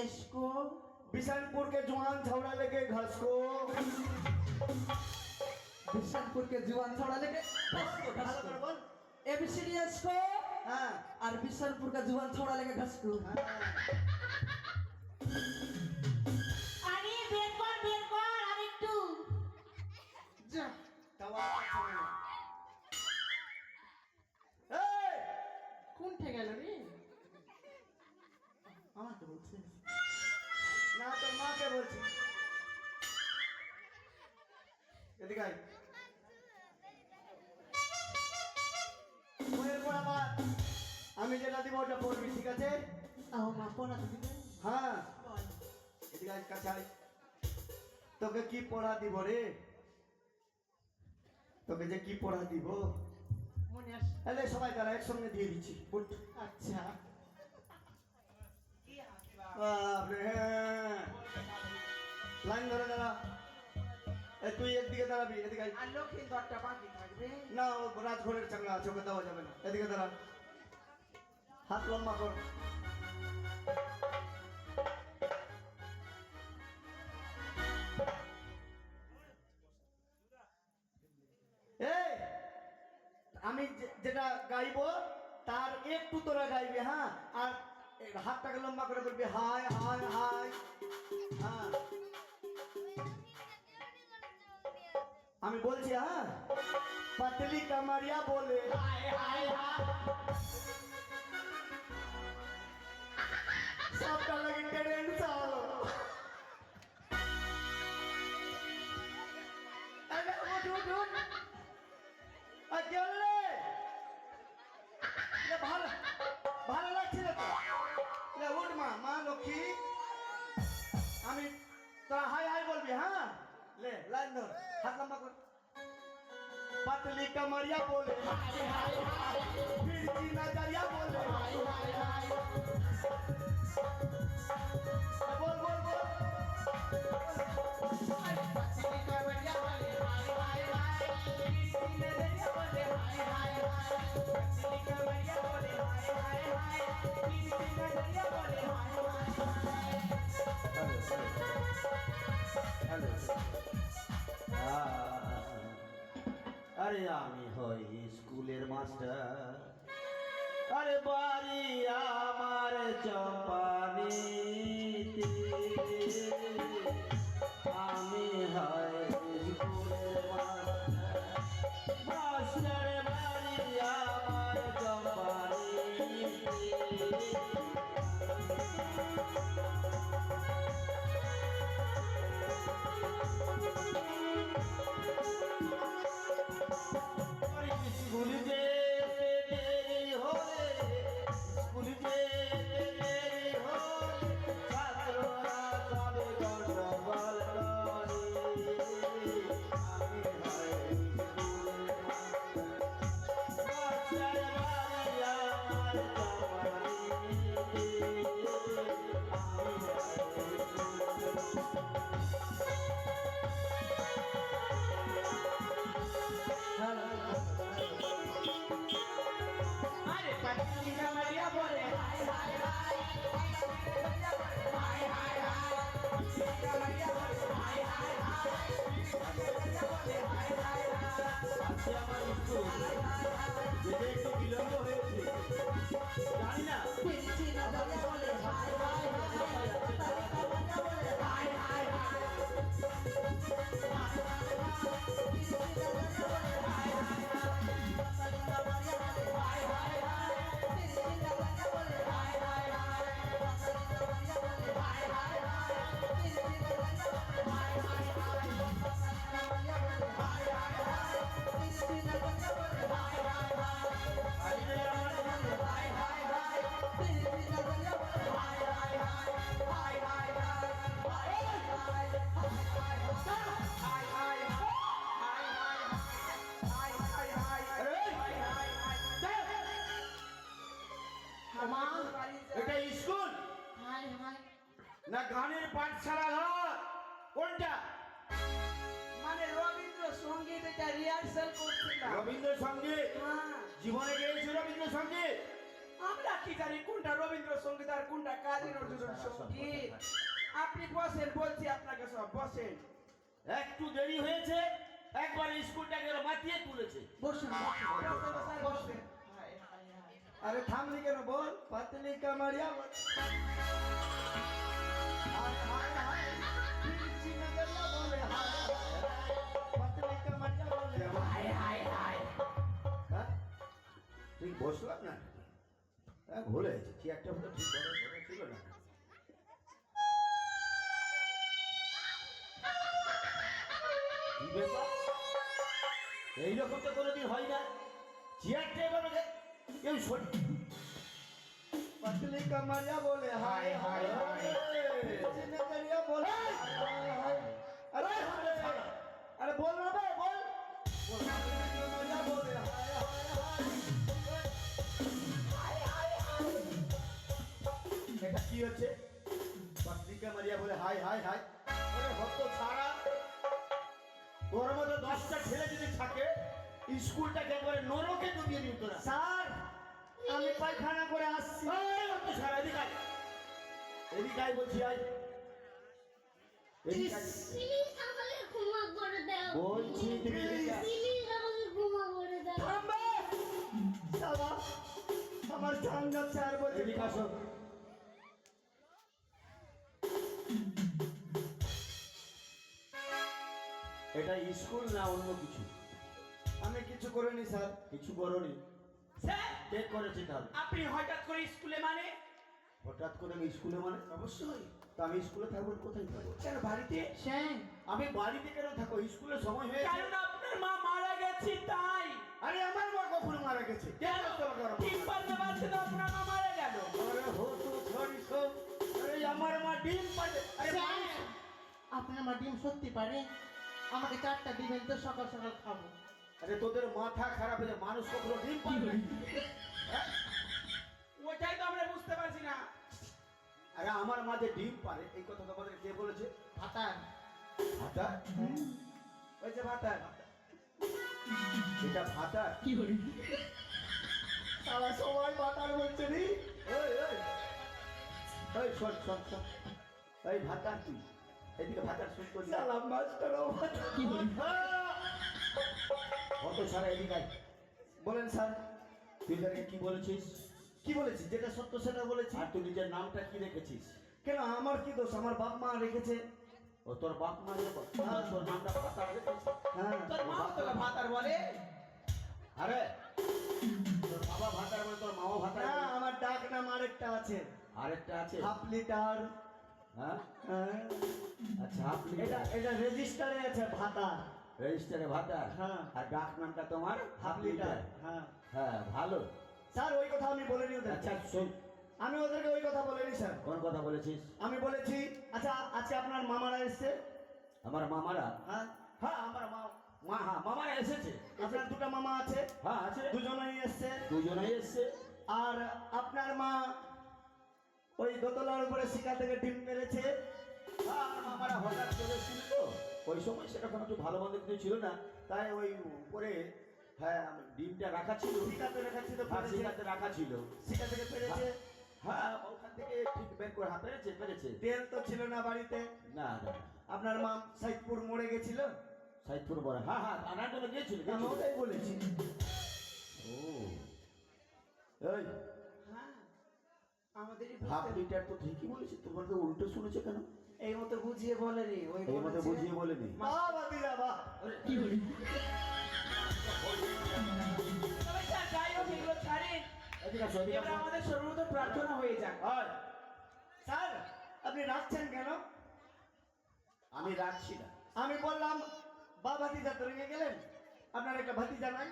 इसको। बिशनपुर के जुआन छौड़ा लेके घस को। बिशनपुर के जुआन छोड़ा लेके ভালো করে বল। ABCD इसको হ্যাঁ और बिशनपुर का जुआन छोड़ा लेके घसको। আরে বের কর আর একটু না তোর মাকে বলছি। এদিকে আয়। বইয়ের পড়া বাদ। আমি যেটা দিব ওটা পড়বি, ঠিক আছে? মা পড়া দিবে হ্যাঁ, বল। এদিকে আয়, কাছে আয়। তোকে কি পড়া দিব রে? তোকে যে কি পড়া দিব? মনে আসে। তাহলে সবাই তারা একসঙ্গে দিয়ে দিচ্ছি। উঠ। আচ্ছা বাপরে, হ্যাঁ। লাইন ধরে দাঁড়া। তুই একদিকে দাঁড়াবি, এদিকে আয়। আর লক্ষ্মীর দরটা বাকি থাকবে। না, ও রাজঘরের চাঙ্গা আছে, ওকে দেওয়া যাবে না। এদিকে দাঁড়া, হাত লম্বা কর। এই, আমি যেটা গাইবো তার একটু তোরা গাইবে, হ্যাঁ? আর হাতটাকে লম্বা করে বলবি হাই হাই হাই। হ্যাঁ, আমি বলছি, হ্যাঁ? पतली कमरिया बोले हाय हाय हाय। सबका लगे ट्रेन चालो। अरे उठ उठ उठ। अकेले ले भाला भाला লাগছে না তো। ले उठ মা, মা লক্ষ্মী। আমি তোরা হাই হাই বলবি, হ্যাঁ? ले লাইন ধর, হাত লম্বা কর। पतली कमरिया बोले हाय हाय हाय। फिरकी नजरिया बोले हाय हाय हाय। बोल बोल बोल। पतली कमरिया बोले हाय हाय हाय। फिरकी नजरिया बोले हाय हाय हाय। पतली कमरिया बोले हाय हाय हाय। फिरकी नजरिया बोले हाय हाय हाय। हेलो अरे আমি হই স্কুলের মাস্টার। আরে বাড়ি আমার চম্পানিতে। আমি হই স্কুলের মাস্টার। মাস্টার বাড়ি আমার চম্পানিতে। स्कूल जेते देरी होले, स्कूल जेते देरी होले, छात्रोरा सब गंडगोल करे। আমি হয় স্কুলের মাস্টার। মাস্টার বাড়ি আমার জমানিতে। আমি হয় স্কুলের अरे पतली कमरिया बोले हाय हाय हाय। हाय हाय हाय। कमरिया बोले हाय हाय हाय। कमरिया बोले हाय हाय हाय। আজকে আমার স্কুল যেতে একটু বিলম্ব হয়েছে, জানি না। ফিরছি নজরিয়া বলে হায় হায় হায়। পতলি কমরিয়া বলে হায় হায় হায়। ফিরকি নজরিয়া বলে হায় হায় হায়। পতলি কমরিয়া বলে হায় হায় হায়। ফিরকি নজরিয়া বলে হায় হায় হায়। পতলি কমরিয়া বলে হায় হায় হায়। ফিরকি নজরিয়া বলে হায় হায় হায়। পতলি কমরিয়া বলে হায় হায় হায়। ফিরকি নজরিয়া বলে হায় হায় হায়। আরে আমার হায় হায় হায়। ফিরকি নজরিয়া বলে হায় হায় হায়। হায় হায় হায়। হায় হায় মা, এটা স্কুল না গানের পাঠশালা ঘর? কোনটা? মানে রবীন্দ্র সঙ্গীত এটা রিহার্সাল করছিলাম। রবীন্দ্রসঙ্গীত? হ্যাঁ, জীবনে গেয়েছো রবীন্দ্রসঙ্গীত? আমরা কি জানি কোনটা রবীন্দ্র সঙ্গীত আর কোনটা কাজী নজরুল সঙ্গীত। আপনি বসেন, বলছি আপনাকে সব বসেন। একটু দেরি হয়েছে, একবার স্কুলটাকে মাতিয়ে তুলেছে। বসুন বসেন বসেন। আরে থামলি কেন? বল পাতলি কামারিয়া বল। হায় হায় হায়। ফিরছি নজরিয়া বলে হায় হায় হায়। পাতলি কামারিয়া বলে হায় হায় হায়। হ্যাঁ? তুই বসলাম না? হ্যাঁ, ভুলে গেছি। কি একটা হলো ঠিক বড় ছিল না। কি ব্যাপার? এইরকম তো কোনোদিন হয় না। চেয়ারটা এভাবে কেউ শোন। पतली कमरिया बोले हाय हाय हाय चिन्ह करिया बोले हाय हाय अरे अरे बोल ना बे बोल पतली कमरिया बोले हाय हाय हाय এটা কি হচ্ছে? পত্রিকা মারিয়া বলে হাই হাই হাই। আরে হতো ছাড়া, তোর মতো 10টা ছেলে যদি থাকে স্কুলটাকে একবারে নরকে ডুবিয়ে দিত না। স্যার আমি পায়খানা করে আসছি এই হতো ছাড়া, এদিকে আয়। এদিকে আয় বলছি, আয় এদিকে আয়। প্লিজ আমাকে ক্ষমা করে দাও বলছি তুমি এদিকে আয়। প্লিজ আমাকে ক্ষমা করে দাও থামবে সাবা আমার জান যাচ্ছে আর বলছে এদিকে আসো। এটা স্কুল না অন্য কিছু? আমি কিছু করিনি স্যার কিছু করোনি? স্যার কে করেছে তাহলে? আপনি হঠাৎ করে স্কুলে মানে হঠাৎ করে আমি স্কুলে মানে? অবশ্যই। তা আমি স্কুলে থাকবো কোথায় থাকবো? কেন বাড়িতে শ্যাম আমি বাড়িতে কেন থাকবো? স্কুলের সময় হয়েছে। কারণ আপনার মা মারা গেছে তাই। আরে আমার মা কখনো মারা গেছে? কেন তোমাকে আমার মা ঠিক পারতে পারছে তো আপনার মা মারা গেল। আরে হতো সরি সব। আরে আমার মা ডিম পারে। আরে শ্যাম আপনার মা ডিম সত্যি পারে? আমাকে 4টা দিবেন তো, সকাল সকাল খাবো। আরে তোদের মাথা খারাপ হয়ে যায়, মানুষ কখনো ডিম পারে? ওটাই তো আমরা বুঝতে পারছি না। আরে আমার মা যে ডিম পারে এই কথা তোমাদের কে বলেছে? ভাতার ভাতা? ওই যে ভাতা এটা ভাতা? সারা সময় ভাতার বলছে নি ওই ওই ওই শোন শোন শোন, এই ভাতা তুই এদিকে ভাতার শুন করবি। সালাম মাস্টার ও ভাতা কত সারা এদিকে আয়। বলেন স্যার তুই তাকে কি বলেছিস? কি বলেছি? যেটা সত্য সেটা বলেছি। আর তুই নিজের নামটা কি রেখেছিস? কেন আমার কি দোষ? আমার বাপ মা রেখেছে। ও তোর বাপ মা তোর নামটা ভাতা রেখেছিস? হ্যাঁ তোর মা তোকে ভাতার বলে? আরে তোর বাবা ভাতার বলে তোর মাও ভাতার না বলে? আমার ডাক নাম আরেকটা আছে, আরেকটা আছে? Half litre. হ্যাঁ হ্যাঁ আচ্ছা আপনি এটা এটা রেজিস্টারে আছে ভাতা। রেজিস্টারে ভাতার? হ্যাঁ। আর ডাক নামটা তোমার হাফ লিটার। হ্যাঁ হ্যাঁ ভালো। স্যার ওই কথা আমি বলিনি ওদের। আচ্ছা শোন, আমি ওদেরকে ওই কথা বলিনি স্যার। কোন কথা বলেছিস? আমি বলেছি আচ্ছা আজকে আপনার মামারা এসছে। আমার মামারা? হ্যাঁ হ্যাঁ আমার হ্যাঁ মামারা এসেছে। আপনার দুটো মামা আছে, হ্যাঁ আছে, দুজনেই এসছে। দুজনেই এসছে। আর আপনার মা ওই দোতলার উপরে শিকা থেকে ডিম পেরেছে। হ্যাঁ আমার মামারা হঠাৎ চলে এসেছিল তো, ওই সময় সেরকম একটু ভালো মন্দ কিছু ছিল না, তাই ওই উপরে হ্যাঁ ডিমটা রাখা ছিল। শিকাতে রেখেছি তো হ্যাঁ পেরেছে। শিকাতে রাখা ছিল। শিকা থেকে পেরেছে। হ্যাঁ ওখান থেকে ঠিক বের করে পেরেছে পেরেছে। তেল তো ছিল না বাড়িতে। না না আপনার মা সাইদপুর মোড়ে গেছিল। সাইদপুর বড়, হ্যাঁ হ্যাঁ আনার জন্য গিয়েছিল। আমি ওটাই বলেছি। ও এই হ্যাঁ আমাদেরই হাফ বুঝতে- লিটার তো ঠিকই বলেছে, তোমার তো উল্টো শুনেছে কেন? এই মতো বুঝিয়ে বলে রে ওই এই মতো বলেছে। বুঝিয়ে বলেনি। বাবা দিদা বাহ। তবে স্যার যাই হোক এগুলো ছাড়েন, এদিকে আসো, এদিকে এবার আসো। আমাদের সর্বপ্রথম প্রার্থনা হয়ে যাক। আয়, স্যার আপনি রাখছেন কেন? আমি রাখছি না। আমি বললাম বা ভাতিজা তো রেগে গেলেন। আপনার একটা ভাতিজা নাই?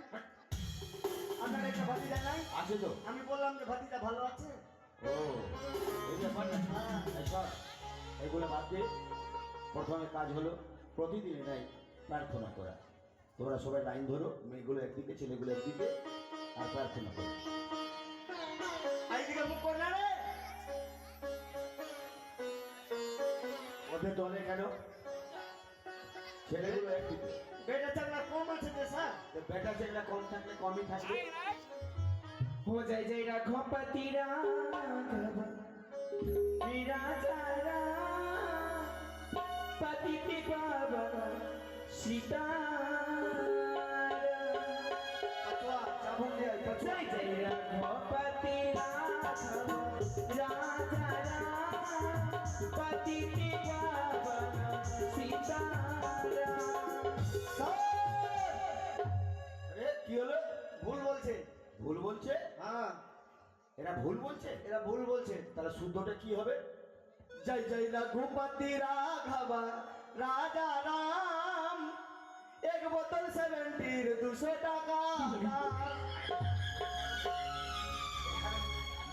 আপনার একটা ভাতিজা নাই? আছে তো? আমি বললাম যে ভাতিজা ভালো আছে। ও এই ব্যাপার না। এই শোন, এগুলো বাদ দিয়ে প্রথমে কাজ হলো প্রতিদিনই নাই প্রার্থনা করা। তোমরা সবাই লাইন ধরো, মেয়েগুলো একদিকে ছেলেগুলো একদিকে, আর প্রার্থনা করো। এইদিকে মুখ করলে রে। ওদের দলে কেন? ছেলেগুলো একদিকে। বেটা চাকরা কম আছে যে স্যার। তো বেটা ছেলেরা কম থাকলে কমই থাকবে। हो जाए जय रघुपति राघव विराजरा पति के पावन सीता अथवा चाबुक দিয়ে পছুয়া। जय जय रघुपति राघव राजरा पति के पावन सीता আরে কি হলো? ভুল বলছে। ভুল বলছে? হ্যাঁ এরা ভুল বলছে? এরা ভুল বলছে। তাহলে শুদ্ধটা কি হবে? जय जय रघुपति राघव राजा राम 200 টাকা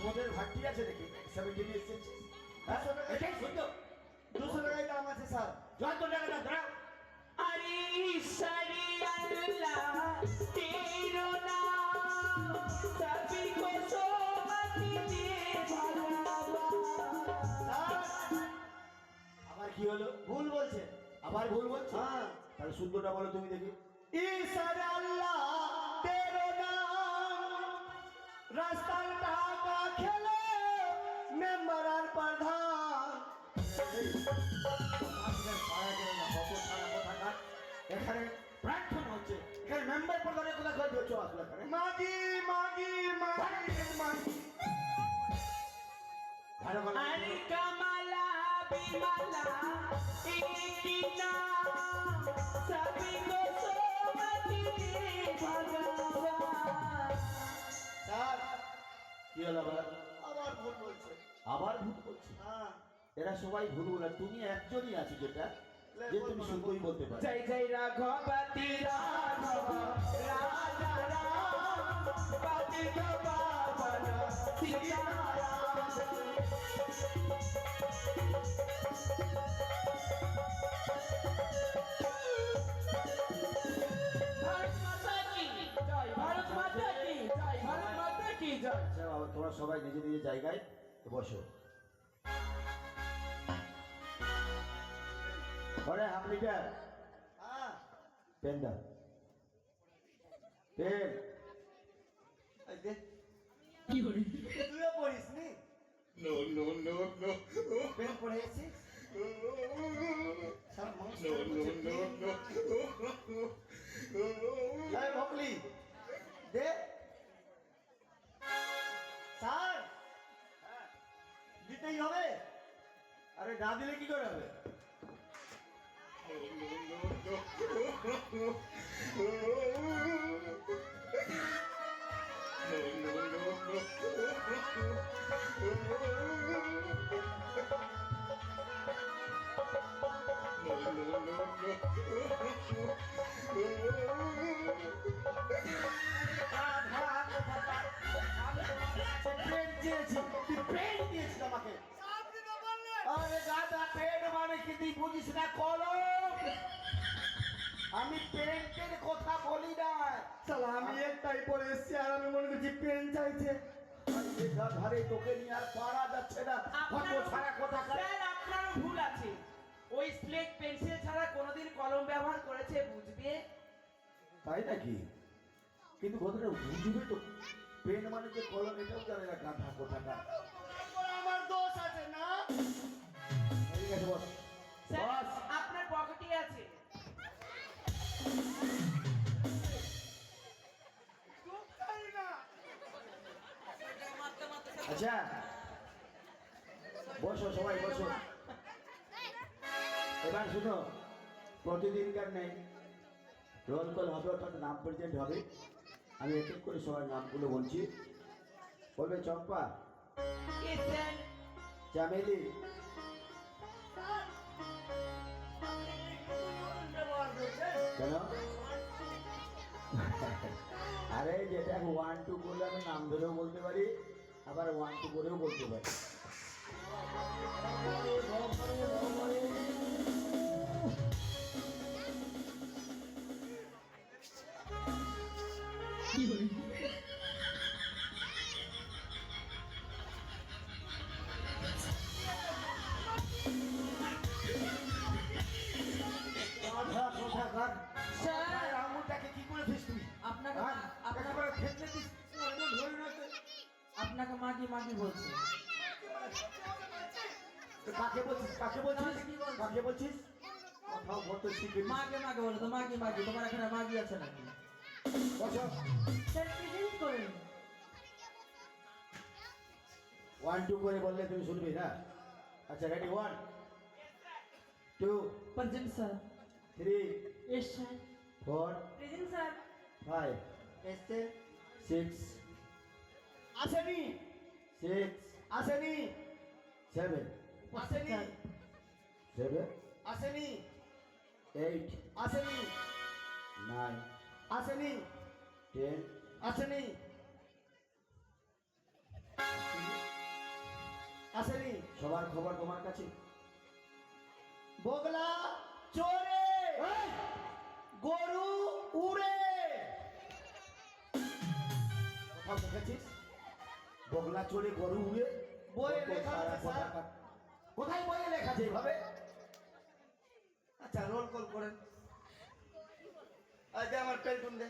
মোদের ভাট্টি আছে দেখি 17 এসেছে হ্যাঁ এটাই সুন্দর 200 টাকাই দাম আছে স্যার যত টাকা না দাঁড়াও अरे ईश्वरी अल्लाह तेरो नाम सभी को सोमति दे भगवान। স্যার আবার কি হলো ভুল বলছে আবার ভুল বলছো হ্যাঁ তাহলে শুদ্ধটা বলো তুমি দেখি ईश्वर अल्लाह तेरो नाम रास्तार टाका खेले मेंबर আর প্রধান এখানে প্রার্থনা হচ্ছে এখানে মেম্বার প্রধানের কথা কই দিচ্ছ আসলে এখানে মাগি মাগি মাগি মাগি ভালো ভালো अरे कमला बिमला एक ही नाम सभी को सोमति दे भगवान। স্যার কি হলো আবার আবার ভুল বলছে আবার ভুল বলছি হ্যাঁ এরা সবাই ভুল বলে তুমি একজনই আছো যেটা যে তুমি শুদ্ধই বলতে পারো जय जय राघवती राघव राजा राम पति पावन सीताराम। भारत माता की जय भारत माता की जय भारत माता की जय। আচ্ছা বাবা তোমরা সবাই নিজে নিজের জায়গায় বসো ঘরে হাফ লিটার হ্যাঁ পেন দাও পেন এই দে তুইও পড়িস নি পেন পড়েছিস স্যার এই ভকলি দে স্যার দিতেই হবে আরে না দিলে কি করে হবে পেন দিয়েছি তুই পেন দিয়েছিস আমাকে আরে দাদা পেন মানে কি তুই বুঝিস না কলম আমি পেনের কথা বলি না শালা আমি একটাই পরে এসেছি আর আমি মনে করছি পেন চাইছে ঘরে তোকে নিয়ে আর পারা যাচ্ছে না কত ছাড়া কথা স্যার আপনারও ভুল আছে ওই স্লেট পেন্সিল ছাড়া কোনোদিন কলম ব্যবহার করেছে বুঝবে তাই নাকি কিন্তু কথাটা বুঝবে তো পেন মানে যে কলম এটাও জানে না গাধা কোথাটা আমার দোষ আছে না ঠিক আছে বস স্যার বস আপনার পকেটে আছে আচ্ছা বসো সবাই বসো এবার শুনো প্রতিদিনকার নেই রোল কল হবে অর্থাৎ নাম প্রেজেন্ট হবে আমি এক এক করে সবার নামগুলো বলছি বলবে চম্পা কি স্যার চামেলি কেন আরে যেটা 1 2 করলে আমি নাম ধরেও বলতে পারি আবার 1 2 করেও বলতে পারি আধা কোথাকার স্যার আঙুলটাকে কি করে দিস তুই আপনাকে হ্যাঁ? আপনাকে একেবারে ফেটলে দিস এমন ধরে না তো। আপনাকে মাগি মাগি বলছে তো কাকে বলছিস কাকে বলছিস তাহলে কি বলছিস? কাকে বলছিস কোথাও বলতে শিখে মাগে মাগে বলে তো মাগি মাগি তোমার এখানে মাগি আছে নাকি বসো স্যার প্রেজেন্ট করেন 1 2 করে বললে তুমি শুনবে না আচ্ছা ready 1 2 present sir 3 yes sir 4 present sir 5 এসছে 6 আসেনি 6 আসেনি 7 আসেনি 7 আসেনি 8 আসেনি 9 আসেনি, 10 আসেনি, আসেনি। সবার খবর তোমার কাছে? বগলা চোরে, গরু উড়ে। কোথাও দেখেছিস বগলা চড়ে গরু উড়ে? বইয়ে কত লেখা সারা আছে, স্যার। কথা। কোথায় বইয়ে লেখা আছে এইভাবে? আচ্ছা রোল কল করেন। আজ আমার পেলটুন দে।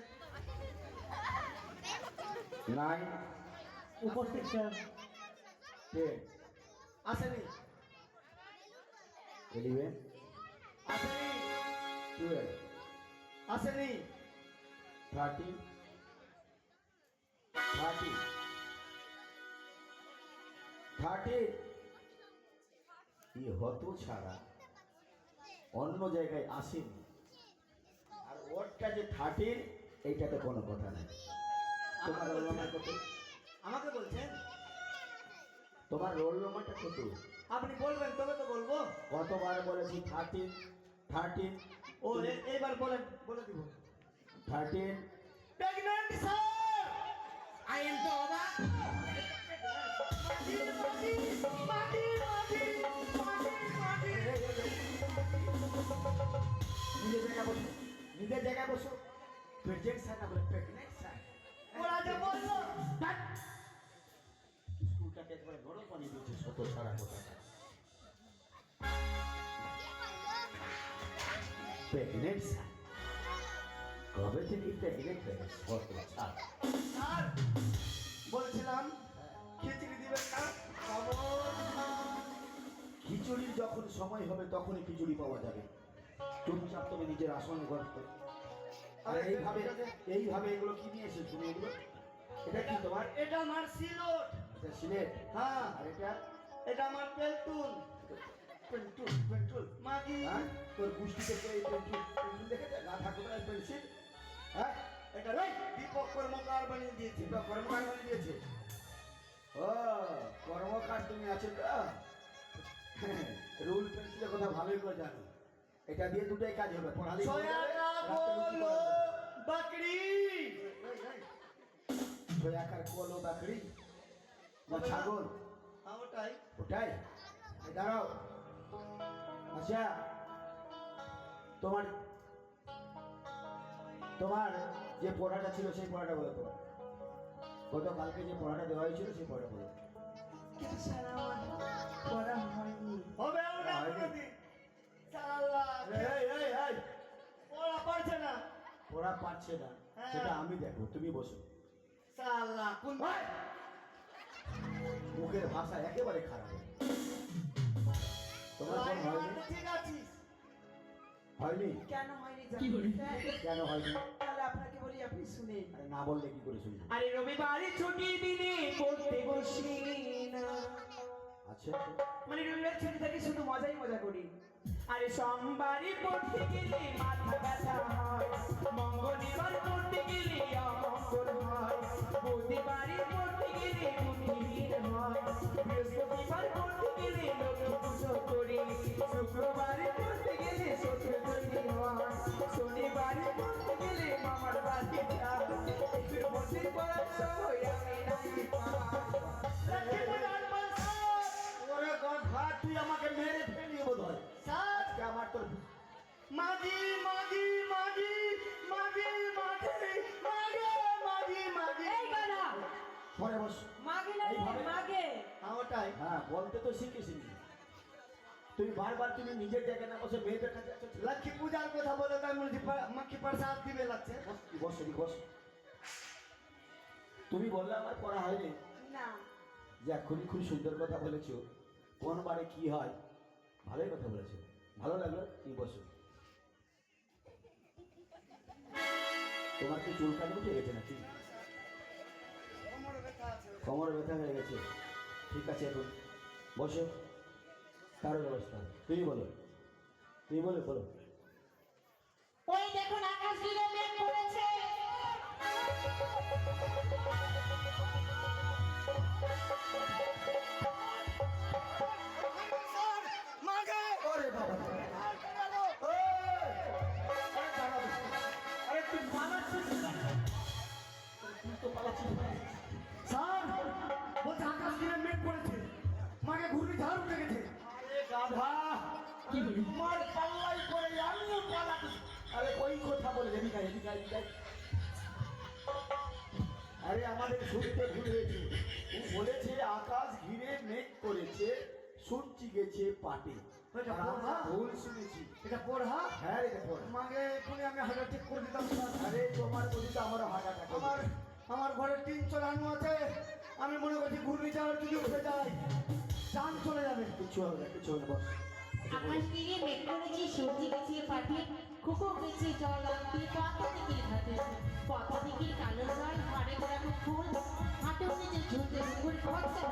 9 উপস্থিত স্যার। 10 আসেনি, 11 আসেনি, 12 আসেনি, 13 এই হত ছাড়া অন্য জায়গায় আসেনি, আর ওরটা যে 13 এইটাতে কোনো কথা নাই। তোমার রোল নাম্বার কত? আমাকে বলছেন? তোমার রোল নাম্বারটা কত? আপনি বলবেন তবে তো বলবো। কতবার বলেছি 13 ও এইবার বলেন, বলে দিব। 13 প্রেগন্যান্ট স্যার। আই এম তো অবাক। নিজের জায়গায় বসো। প্রেজেন্ট স্যার না বলে প্রেগনেন্ট স্যার। ওরা যে বললো স্কুলটাকে একবারে গরম পানি দিয়েছে শত সারা কথা। প্রেগনেন্ট স্যার কবে থেকে প্রেগনেন্ট হয়ে গেছে শত ছাড়। স্যার বলছিলাম খিচুড়ি দিবেন না? খিচুড়ির যখন সময় হবে তখনই খিচুড়ি পাওয়া যাবে। চুপচাপ তুমি নিজের আসনে গল্প। আর এইভাবে এগুলো কি নিয়ে এসেছো তুমি এগুলো? এটা কি তোমার? এটা আমার সিলোট। এটা সিলেট। হ্যাঁ, আর এটা এটা আমার পেলটুন। পেট্রোল। মাগি। হ্যাঁ তোর গুষ্টিতে কে এই পেট্রোল দেখেছে? না থাকো না পেন্সিল। হ্যাঁ এটা দীপক কর্মকার বানিয়ে দিয়েছি। এটা কর্মকার বানিয়ে দিয়েছে। ও কর্মকার তুমি আছো তো? রুল পেন্সিলের কথা ভালোই করে জানো। এটা দিয়ে দুটাই কাজ হবে, পড়ালেই হয়ে যাবে, সোয়াকা রাত্রে রুটি বলো করা যাবে। বাকরি। সোয়াকার কোলো বাকরি না ছাগল? হ্যাঁ ওটাই। ওটাই। এই দাঁড়াও। আচ্ছা তোমার তোমার যে পড়াটা ছিল সেই পড়াটা বলো তো। গতকালকে যে পড়াটা দেওয়া হয়েছিল সেই পড়াটা বলো। কিন্তু স্যার আমার পড়া হয়নি। হবে না হয়নি। কোনোদিন। সাল্লাহ এই, ওরা পারছে না। পড়া পারছে না হ্যাঁ। সেটা আমি দেখো, তুমি বসো। সাল্লাহ কোন মুখের ভাষা একেবারে খারাপ। তোমার কোন হয়নি? ঠিক আছিস? হয়নি? কেন হয়নি কি বলে? স্যার, কেন হয়নি? তাহলে আপনাকে বলি আপনি শুনেন। আরে না বললে কি করে শুনবো? আরে রবিবারে ছুটির দিনে পড়তে বসি না। আচ্ছা মানে রবিবার ছুটি থাকে শুধু মজাই মজা করি। আরে সোমবারে পড়তে গেলে মাথা ব্যথা হয়, মঙ্গলবার পড়তে গেলে অমঙ্গল হয়, বুধবারে পড়তে গেলে বুদ্ধিহীন হয়, বৃহস্পতিবার পড়তে গেলে লক্ষ্মী পুজো করি, শুক্রবারে পড়তে গেলে শত্রু তৈরি হয়, শনিবারে পড়তে গেলে মামার বাড়ি যাই, একটু মধ্যে পড়ার সময় আমি নাই পাই। ওরে গধা, তুই আমাকে মেরে ফেলি বোধ হয়। স্যার আজকে আমার তোর মাগি মাগি মাগি মাগি মাগি মাগে মাগি মাগি। এই গানা পরে বস। মাগে না রে, এইভাবে- মাগে। হ্যাঁ ওটাই। হ্যাঁ বলতে তো শিখেছিনি। তুমি বারবার তুমি নিজের জায়গায় না বসে মেয়েদের কাছে যাচ্ছ। লক্ষ্মী পূজার কথা বলে তাই বলছি মাকে প্রসাদ দিবে লাগছে। বস বস। তুমি বললে আমার পড়া হয়নি। না যে এখনই খুব সুন্দর কথা বলেছো। কোন বারে কি হয়? ভালোই কথা বলেছো, ভালো লাগলো। তুমি বসো। তোমার কি চুলকানি উঠে গেছে নাকি? কোমরে ব্যথা আছে। কোমর ব্যথা হয়ে গেছে? ঠিক আছে, এখন বসো। কারো ব্যবস্থা তুমি বলো, তুমি বলো। ওই দেখুন আকাশ জুড়ে মেঘ করেছে। মাগে ওরে বাবা, আরে তুই পালাচ্ছিস আরে আমাদের শুনতে ভুল হয়েছে। ও বলেছে আকাশ ঘিরে মেঘ করেছে, সূর্যি গেছে পাটে। এটা আর আমরা পড়া? ভুল শুনেছি। এটা পড়া হ্যাঁ এটা পড়া। মাগে এক্ষুনি আমি হাজার ঠিক করে দিতাম স্যার। আরে তোমার প্রতি তো আমারও হাঁটা আমার আমার ঘরে টিন চড়ানো আছে, আমি মনে করছি ঘূর্ণিঝড় যদি উঠে যায় চান চলে যাবে। কিছু হবে না, কিছু হবে না, বস। আকাশ থেকে মেঘ করেছি সবজি গেছে পাঠিয়ে কুকু গেছে জল আনতে পাতা থেকে ঘাটে পাতা থেকে কালো জল ঘরে ঘোরানো ফুল হাটে উঠেছে ঝুলতে ফুল খরচা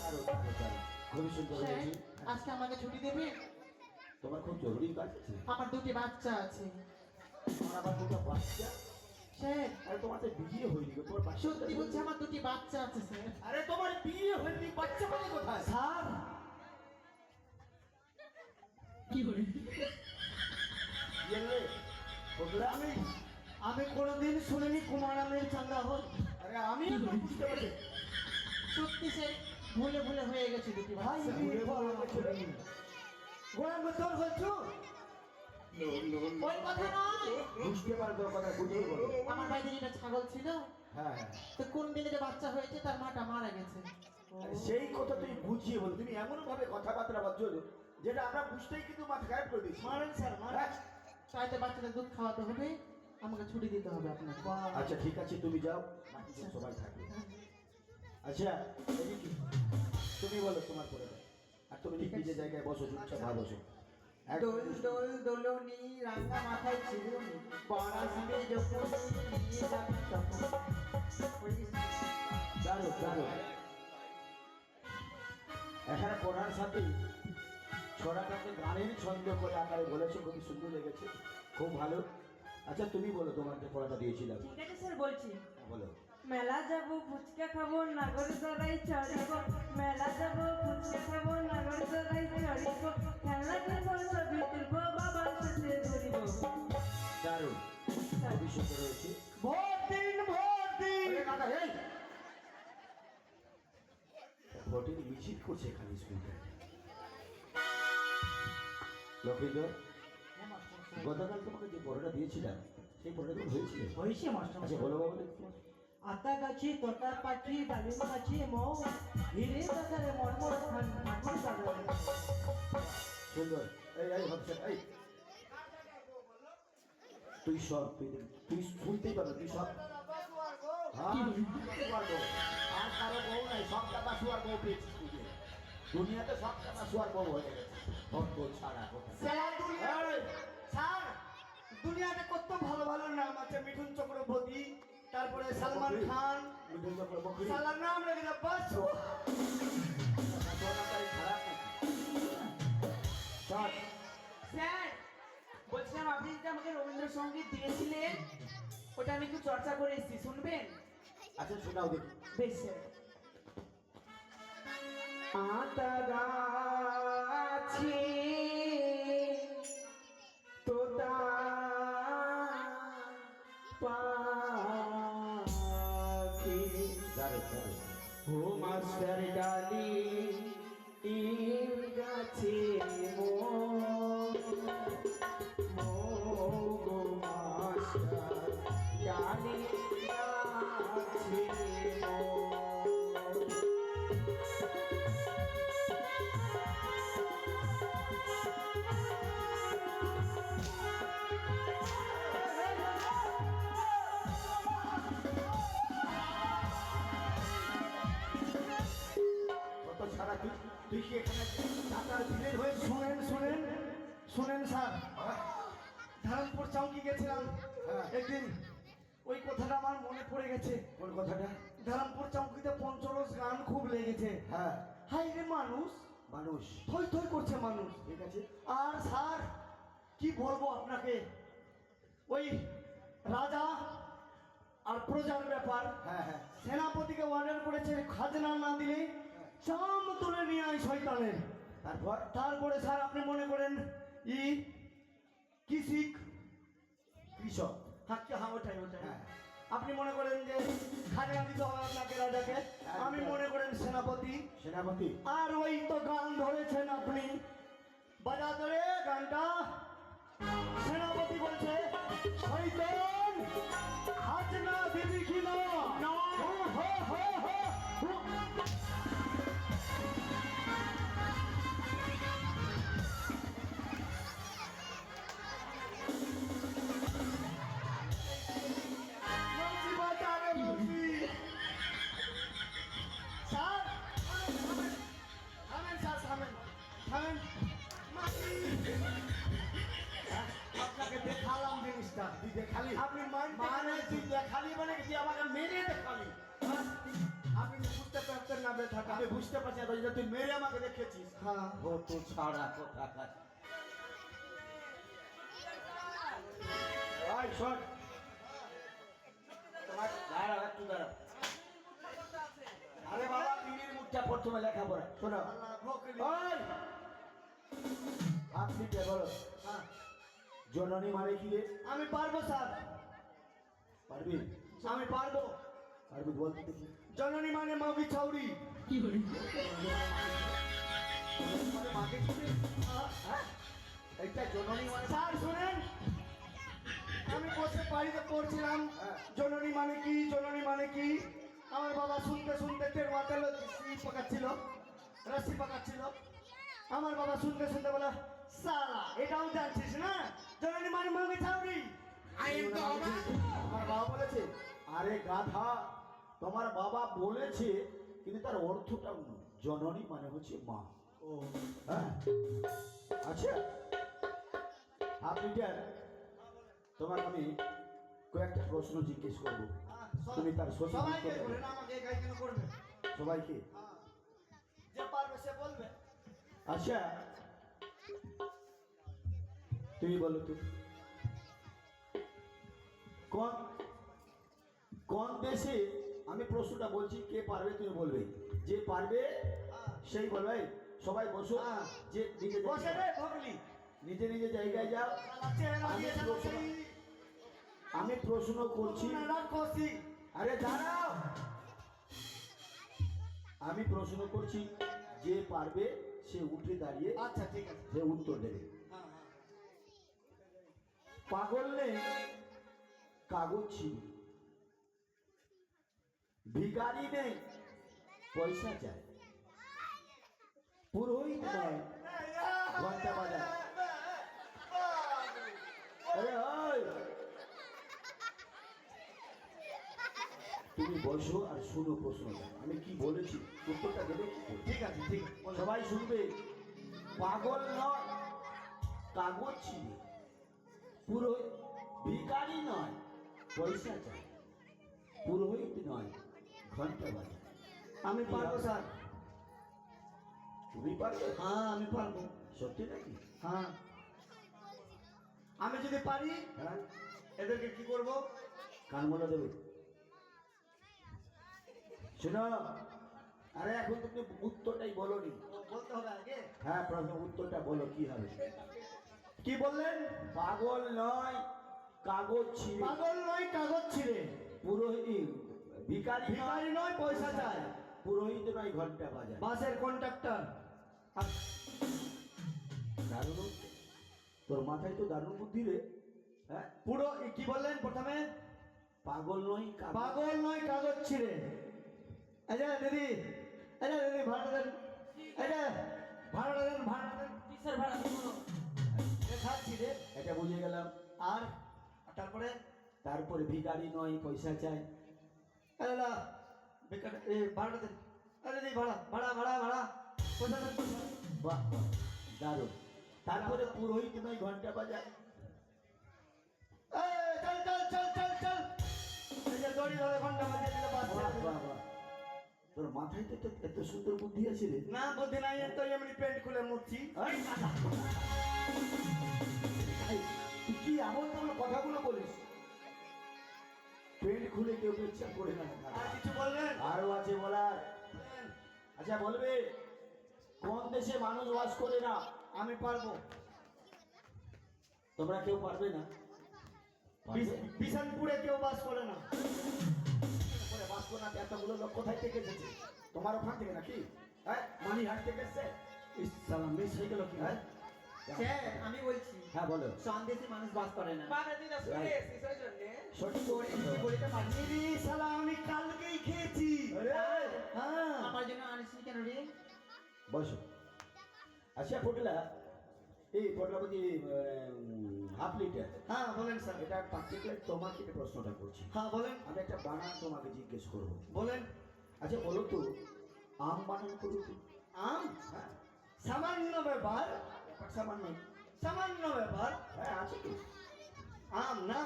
দারুণ, দারুণ, দারুণ। খুবই সুন্দর হয়েছে। আজকে আমাকে ছুটি দেবে তোমার খুব জরুরি কাজ আছে। আমার দুটি বাচ্চা আছে আমার আবার দুটো বাচ্চা। স্যার আরে তোমার তো বিয়ে হয়নি গো, তোমার বাচ্চা সত্যি বলছি আমার দুটি বাচ্চা আছে স্যার আরে তোমার বিয়ে হয়নি, বাচ্চা মানে কোথায়? স্যার কি করে বিয়ে রে, বগুড়া? আমি কোনোদিন শুনিনি কুমারামের চাঙ্গা হল। আরে আমি তো বুঝতে পারছি। সত্যি স্যার ভুলে ভুলে হয়ে গেছে দুটি ভাই বাচ্চা গোড়া তোর হচ্ছু ওই কথা নয় বুঝতে পারবো কথা, বুঝেই বলো। আমার বাড়িতে যেটা ছাগল ছিল হ্যাঁ হ্যাঁ। তো কোন দিনে যে বাচ্চা হয়েছে তার মাটা মারা গেছে আরে সেই কথা তুই বুঝিয়ে বলো। তুমি এমন ভাবে কথাবার্তা বলছো যেটা আমরা বুঝতেই কিন্তু মাথা খারাপ করে দিচ্ছি। মারেন স্যার মারেন। হ্যাঁ? তাই তো বাচ্চাদের দুধ খাওয়াতে হবে আমাকে ছুটি দিতে হবে আপনাকে আচ্ছা ঠিক আছে, তুমি যাও, বাকিদের সবাই থাকবে। আচ্ছা এদিকে তুমি বলো তোমার করে দাও। আর তুমি ঠিক নিজের জায়গায় বসো, চুপচাপ ভালো বসো। দোল দোল দোলনি রাঙা মাথায় ছিলুনি পড়া সামনে যখন নিয়ে যাবি তখন দারুণ দারুণ। এখানে পড়ার সাথে ছড়াটাকে গানের ছন্দ করে আকারে বলেছো, খুবই সুন্দর লেগেছে, খুব ভালো। আচ্ছা তুমি বলো, তোমার যে পড়াটা দিয়েছিলাম। ঠিক আছে স্যার বলছি। বলো। মেলা যাব ফুচকা খাবো নাগর দরাই চড়িব, মেলা যাব ফুচকা খাবো নাগর দরাই চড়িব, খেলনা কিনবো ছবি তুলবো বাবার সাথে ঘুরিব। দারুণ, খুবই সুন্দর হয়েছে। ভোট দিন ভোট দিন। আরে দাদা, এই! ভোটের মিছিল করছে এখানে স্কুলটা। লক্ষ্মীধর, গতকাল তোমাকে যে পড়াটা দিয়েছিলাম সেই পড়াটা তোমার হয়েছিল? হয়েছে মাস্টার। আচ্ছা বলো বাবা দেখি। আতা গাছি তোতার পাখি ডালিম গাছি মৌ হিরে বাজারে মর্মর খান ঠাকুর বাজারে। সুন্দর। এই এই ভাবছে, এই তুই সব, তুই শুনতেই পারো, তুই সব। হ্যাঁ, শুয়ার বউ। আর কারো বউ নাই, সব টাকা শুয়ার বউ পেয়েছিস তুই। দুনিয়াতে সব টাকা শুয়ার বউ হয়ে গেছে, ভক্ত ছাড়া কোথায়। স্যার দুনিয়াতে স্যার দুনিয়াতে কত ভালো ভালো নাম আছে, মিঠুন চক্রবর্তী, তারপরে সালমান খান, মিঠুন চক্রবর্তী। সালার নাম রেখে দাও বাস। খারাপ নাকি? চল। স্যার বলছিলাম আপনি যে আমাকে রবীন্দ্রসঙ্গীত দিয়েছিলেন ওটা আমি একটু চর্চা করে এসেছি, শুনবেন? আচ্ছা শোনাও দেখি। বেশ স্যার। আতা গাছে তোতা পাখি দাঁড়ো দাঁড়ো। ও মাস্টার ডালি গাছে মো গো মাস্টার ডালি গাছে মো। কত ছাড়া তুই, তুই কি এখানে টাকার বিলের হয়ে শুনেন শুনেন শুনেন স্যার, ধারণপুর চৌকি গেছিলাম হ্যাঁ। একদিন, ওই কথাটা আমার মনে পড়ে গেছে। কোন কথাটা? ধারণপুর চৌকিতে পঞ্চরস গান খুব লেগেছে। হ্যাঁ, হাই রে মানুষ, মানুষ। থই থই করছে মানুষ। ঠিক আছে। আর স্যার কি বলবো আপনাকে, ওই রাজা আর প্রজার ব্যাপার। হ্যাঁ হ্যাঁ। সেনাপতিকে অর্ডার করেছে খাজনা না দিলে চাম তুলে নিয়ে আয় শয়তানের। তারপর? তারপরে স্যার আপনি মনে করেন কৃষিক, কৃষক। হ্যাঁ ওটাই ওটাই। হ্যাঁ। আপনি মনে করেন যে খাজনা দিতে হবে আপনাকে রাজাকে, আমি মনে করেন সেনাপতি। সেনাপতি। আর ওই তো গান ধরেছেন আপনি, বাজাতে রে গানটা। সেনাপতি বলছে শয়তান তুই দেখালি আপনি মানে তুই দেখালি মানে কি তুই আমাকে মেরে দেখালি হ্যাঁ? আপনি বুঝতে পারতেন না ব্যথাটা। আমি বুঝতে পারছি না যে তুই মেরে আমাকে দেখেছিস হ্যাঁ ও তো ছাড়া কথা কাজ আয় শট দাঁড়াও একটু দাঁড়াও আরে বাবা বিড়ির মুখটা প্রথমে লেখাপড়া শোনো আল্লাহ ভোগলি। ওই আপনি কে বলো হ্যাঁ, জননী মানে কি রে আমি পারবো স্যার, পারবি আমি পারবো। পারবি বলতে দেখি জননী মানে মাগি ছাউরি। মানে মাকে কি রে? হ্যাঁ? এইটা জননী মানে স্যার শুনেন, আমি বসে বাড়িতে পড়ছিলাম হ্যাঁ। জননী মানে কি, জননী মানে কি। আমার বাবা শুনতে শুনতে টের মাথায় পাকাচ্ছিল, রশি পাকাচ্ছিল। আমার বাবা শুনতে শুনতে বলে, সালা এটাও জানছিস না, জননী মানে মাগি ছাউরি। আমার বাবা বলেছে আরে গাধা তোমার বাবা বলেছে কিন্তু তার অর্থটা অন্য জননী মানে হচ্ছে মা ও হ্যাঁ আচ্ছা আপনি তোমাকে আমি কয়েকটা প্রশ্ন জিজ্ঞেস করবো তুমি তার সঠিক সবাইকে উত্তর দেবে। বলেন, আমাকে একাই কেন করবে? সবাইকে হ্যাঁ, যে পারবে সে বলবে। আচ্ছা তুমি বলো তো কোন কোন দেশে আমি প্রশ্নটা বলছি কে পারবে তুমি বলবে যে পারবে সেই বলবে সবাই বসো হ্যাঁ। যে নিজে বসে রে ভগলি, নিজে নিজে জায়গায় যাও চেহারা আমি দিয়ে প্রশ্ন- আমি প্রশ্ন করছি কষি। আরে দাঁড়াও আমি প্রশ্ন করছি যে পারবে সে উঠে দাঁড়িয়ে আচ্ছা ঠিক আছে। সে উত্তর দেবে হ্যাঁ হ্যাঁ, পাগল নেই কাগজ ছিল ভিখারি নেই পয়সা চায় পুরোহিত নয় ঘন্টা বাজার আরে ওই তুমি বসো আর শুনো প্রশ্নটা আমি কি বলেছি উত্তরটা দেবে কি করে? ঠিক আছে ঠিক আছে। সবাই শুনবে পাগল নয় কাগজ ছিল পুরোহিত ভিখারি নয় পয়সা চায় পুরোহিত নয় ঘন্টা বাজে আমি পারবো স্যার। তুমি পারবে হ্যাঁ আমি পারবো। সত্যি নাকি হ্যাঁ আমি যদি পারি হ্যাঁ এদেরকে কি করব? কানমোলা দেবে শোনো আরে এখন তুমি উত্তরটাই বলোনি বলতে হবে আগে। হ্যাঁ প্রশ্ন উত্তরটা বলো কি হবে কি বললেন? পাগল নয় কাগজ ছিল পাগল নয় কাগজ ছিঁড়ে, পুরোহিত ভিখারি ভিখারি নয় পয়সা চায়, পুরোহিত নয় ঘন্টা বাজায় বাসের কন্ডাক্টর। দারুণ উত্তর। তোর মাথায় তো দারুণ বুদ্ধি রে হ্যাঁ পুরো কি বললেন প্রথমে? পাগল নয় কাগজ পাগল নয় কাগজ ছিঁড়ে। এই যে দিদি, এই যে দিদি ভাড়া দেন, এই যে ভাড়া দেন, ভাড়া দেন। কিসের ভাড়া দেবো? খাচ্ছি রে। এটা বুঝে গেলাম আর তারপরে তারপরে ভিখারি নয় পয়সা চায় এলা বেকার এই ভাড়া দেন। আরে দিদি ভাড়া ভাড়া ভাড়া ভাড়া পয়সা দেন, পয়সা। বাহ বাহ, দারুণ তারপরে পুরোহিত নয় ঘন্টা বাজায় এই, চল চল চল চল চল। এই যে দড়ি ধরে ঘন্টা বাজিয়ে দিলে বাস বাহ, ছেড়ে বাহ, দিল। বাহ। তোর মাথায় তো এত সুন্দর বুদ্ধি আছে রে না বুদ্ধি নাই, এর তো এমনি প্যান্ট খুলে মুড়ছি। এই দাদা। এই, তুই কি এমন তেমন কথাগুলো বলিস পেট খুলে কেউ ইচ্ছা করে না আর কিছু বলবেন? আরো আছে বলার আচ্ছা বলবে কোন দেশে মানুষ বাস করে না আমি পারবো। তোমরা কেউ পারবে না পারবে? বিশানপুরে কেউ বাস করে না। করে বাস করে না এতগুলো লোক কোথায় থেকে এসেছে তোমার ওখান থেকে নাকি হ্যাঁ মানিহাট থেকে এসছে ইস, সালা মিস হয়ে গেল কি? হ্যাঁ স্যার আমি বলছি হ্যাঁ বলো সন্দেশে মানুষ বাস করে না বাংলাদেশ শুনে এসেছিস ওই জন্যে সঠিক বলিতে পারছি ইরি, শালা আমি কালকেই খেয়েছি। হ্যাঁ আমার জন্য আনিসনি কেন রে বসো আচ্ছা পটলা এই পটলা বলছি হাফ লিটার হ্যাঁ বলেন স্যার। এটা পার্টিকুলার তোমাকে একটা প্রশ্নটা করছি হ্যাঁ বলেন আমি একটা বানান তোমাকে জিজ্ঞেস করবো বলেন। আচ্ছা বলো তো আম বানান করো তো আম হ্যাঁ সামান্য ব্যাপার, ব্যাপার সামান্য সামান্য ব্যাপার। হ্যাঁ আছে তো আম না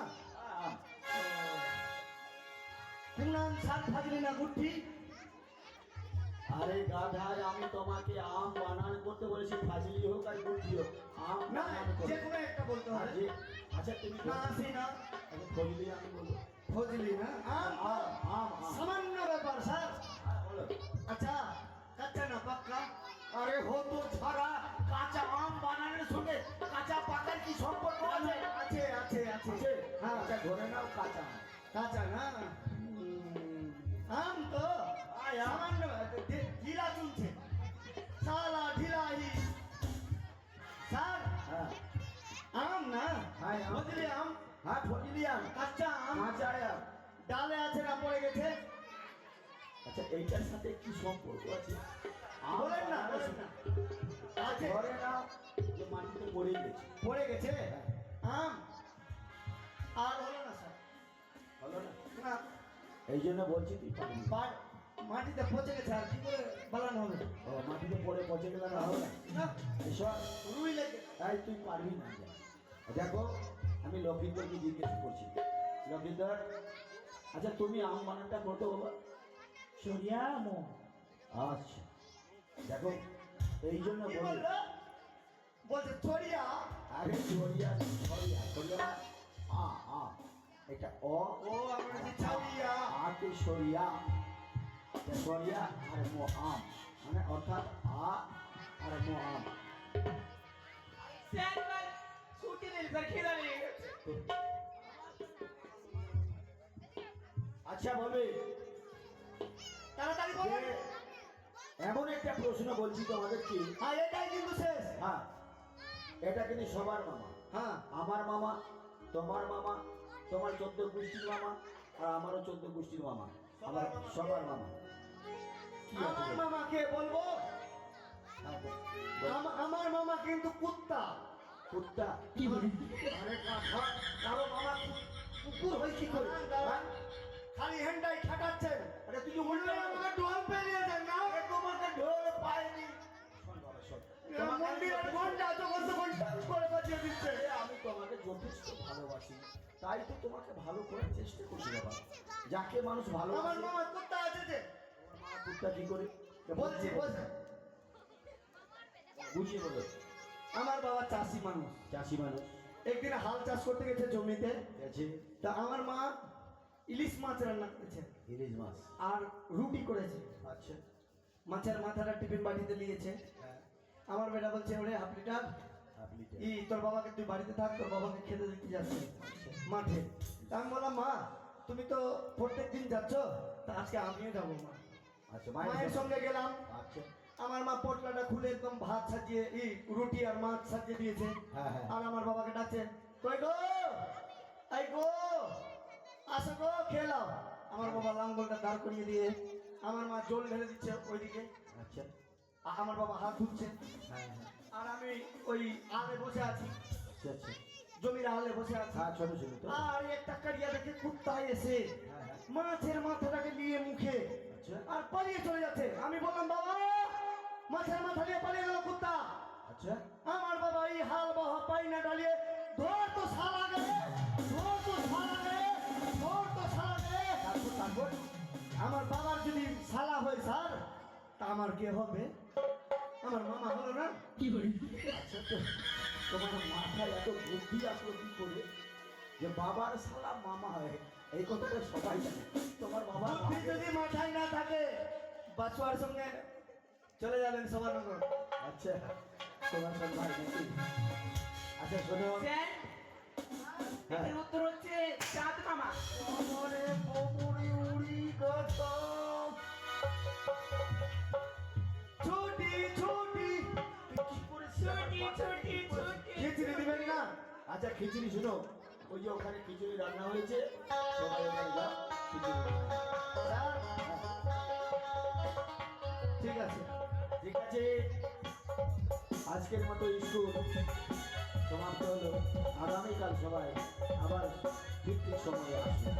আম। কুনাম শাক ভাজলি না গুটি আরে গাধার, আমি তোমাকে আম বানান করতে বলেছি, ফাজিলি হোক আর গুটি হোক, আম না বানান যে করতে। কোনো একটা বলতে হবে আরে, আচ্ছা তুমি না আসি না ফজলি আমি বলবো। ফজলি না আম আম আম আম। সামান্য ব্যাপার স্যার বলো। আচ্ছা কাঁচা না পাক্কা আরে হতো ছাড়া কাঁচা আম বানানোর সঙ্গে কাঁচা পাকার কি সম্পর্ক আছে? আছে আছে আছে আছে? হ্যাঁ আচ্ছা ধরে নাও কাঁচা আম। কাঁচা না আম তো আয় আম। সামান্য ঢিলা চলছে সালা ঢিলাহি স্যার হ্যাঁ আম না হ্যাঁ, আম। ফজলি আম হ্যাঁ ফজলি আম, কাঁচা আম কাঁচা আম। ডালে আছে না পড়ে গেছে আচ্ছা এইটার সাথে কি সম্পর্ক আছে? আম বলেন না বানানোর বলেন না সঙ্গে- আছে ধরে নাও যে মাটিতে পড়ে গেছে। পড়ে গেছে আম আর হলো না স্যার হলো না? না এই জন্য বলছি তুই পারবি না। মাটিতে পচে গেছে আর কি করে বানানো হবে ও, মাটিতে পড়ে পচে গেলে না হবে না। না এসব রুই লেগে তাই তুই পারবি না যা। দেখো আমি লক্ষিন্দরকে জিজ্ঞেস করছি, লক্ষিন্দর আচ্ছা তুমি আম বানানটা করতে বাবা? সরিয়ামো আচ্ছা দেখো এই জন্য কি বলি, বললো বলছে ছড়িয়া আরে সরিয়া সরিয়া সরিয়া আ আ এটা অ ও আমরা যে ছাড়িয়া আকে সরিয়া, সরিয়া আর মো আম, মানে অর্থাৎ আ আর মো আম। স্যার এবার ছুটি দিন স্যার, খিদা লেগে গেছে। আচ্ছা বলবে তাড়াতাড়ি বলেন যে এমন একটা প্রশ্ন বলছি তোমাদেরকে, হ্যাঁ এটাই কিন্তু শেষ হ্যাঁ এটা কিন্তু সবার মামা, হ্যাঁ আমার মামা, তোমার মামা, তোমার 14 গোষ্ঠীর মামা, আর আমারও 14 গোষ্ঠীর মামা, আমার সবার মামা। কি আছে আমার বলো? মামাকে বলবো হ্যাঁ, বলো। আমার মামা কিন্তু কুত্তা কুত্তা আরে কারো মামা কুকুর হয় কি করে হ্যাঁ? খালি হ্যান্ডাই খাটাচ্ছেন আরে তুই যে উল্টো আমাকে ঢোল পেরিয়েছেন না এ তোমাকে ঢোল পায়নি। শোন বাবা, শোন। তোমাকে মন্দিরের ঘন্টা যখন তখন টান করে বাজিয়ে দিচ্ছে এ আমি তোমাকে যথেষ্ট ভালোবাসি, তাই তো তোমাকে ভালো করার চেষ্টা করছি বাবা। যাকে মানুষ আমার ভালোবাসে, মামা কুত্তা আছে যে তোমার মা কুত্তা কি করে? বলছি বলছি বুঝিয়ে বলো। আমার বাবা চাষি মানুষ চাষি মানুষ একদিন হাল চাষ করতে গেছে জমিতে গেছে তা আমার মা ইলিশ মাছ রান্না করেছে ইলিশ মাছ। আর রুটি করেছে আচ্ছা মাছের মাথাটা টিফিন বাড়িতে নিয়েছে হ্যাঁ আমার বেটা বলছে ওরে হাফ লিটার আপনি তোর বাবাকে তুই বাড়িতে থাক তোর বাবাকে খেতে দিতে যাচ্ছে মাঠে তা আমি বললাম মা তুমি তো প্রত্যেক দিন যাচ্ছ তা আজকে আমিও যাবো মা আচ্ছা মায়ের সঙ্গে গেলাম আচ্ছা আমার মা পটলাটা খুলে একদম ভাত সাজিয়ে রুটি আর মাছ সাজিয়ে দিয়েছে হ্যাঁ হ্যাঁ আর আমার বাবাকে ডাকছে কই গো এই গো আসো গো খেলাম আমার বাবা লাঙ্গলটা দাঁড় করিয়ে দিয়ে আমার মা জল ঢেলে দিচ্ছে ওইদিকে আচ্ছা আমার বাবা হাত ধুচ্ছে হ্যাঁ হ্যাঁ আর আমি ওই আলে বসে আছি আচ্ছা আচ্ছা জমির আলে বসে আছি হ্যাঁ ছোট ছোট তো আর একটা কারিয়া দেখে কুত্তা এসে হ্যাঁ হ্যাঁ মাছের মাথাটাকে নিয়ে মুখে আচ্ছা আর পালিয়ে চলে যাচ্ছে আমি বললাম বাবা মাছের মাথা নিয়ে পালিয়ে গেল কুত্তা আচ্ছা আমার বাবা এই হাল বাহা পাই না ডালিয়ে ধর তো শালা রে ধর তো শালা রে ধর তো শালা রে তারপর আমার বাবার যদি শালা হয় স্যার তা আমার কে হবে আমার মামা হলো না আচ্ছা তো তোমার মাথায় এত বুদ্ধি আসলো কি করে যে বাবার শালা মামা হয়? এই কথাটা সবাই জানে। তোমার বাবার বুদ্ধি যদি মাথায় না থাকে বাচ্চার সঙ্গে চলে যাবেন সমানগর আচ্ছা তোমার সব ভাই নাকি? আচ্ছা শোনো স্যার হ্যাঁ এর উত্তর হচ্ছে চাঁদ মামা। ওরে ববুরি উড়ি গত ছুটি ছুটি তুই কি করেছিস ছুটি ছুটি ছুটি খিচড়ি দিবেন না আচ্ছা খিচুড়ি শুনো, ওই যে ওখানে খিচুড়ি রান্না হয়েছে, সবাই ওখানে যাও খিচুড়ি স্যার, ঠিক আছে ঠিক আছে। আজকের মতো স্কুল সমাপ্ত হলো। আগামীকাল সবাই আবার ঠিক ঠিক সময়ে আসবে।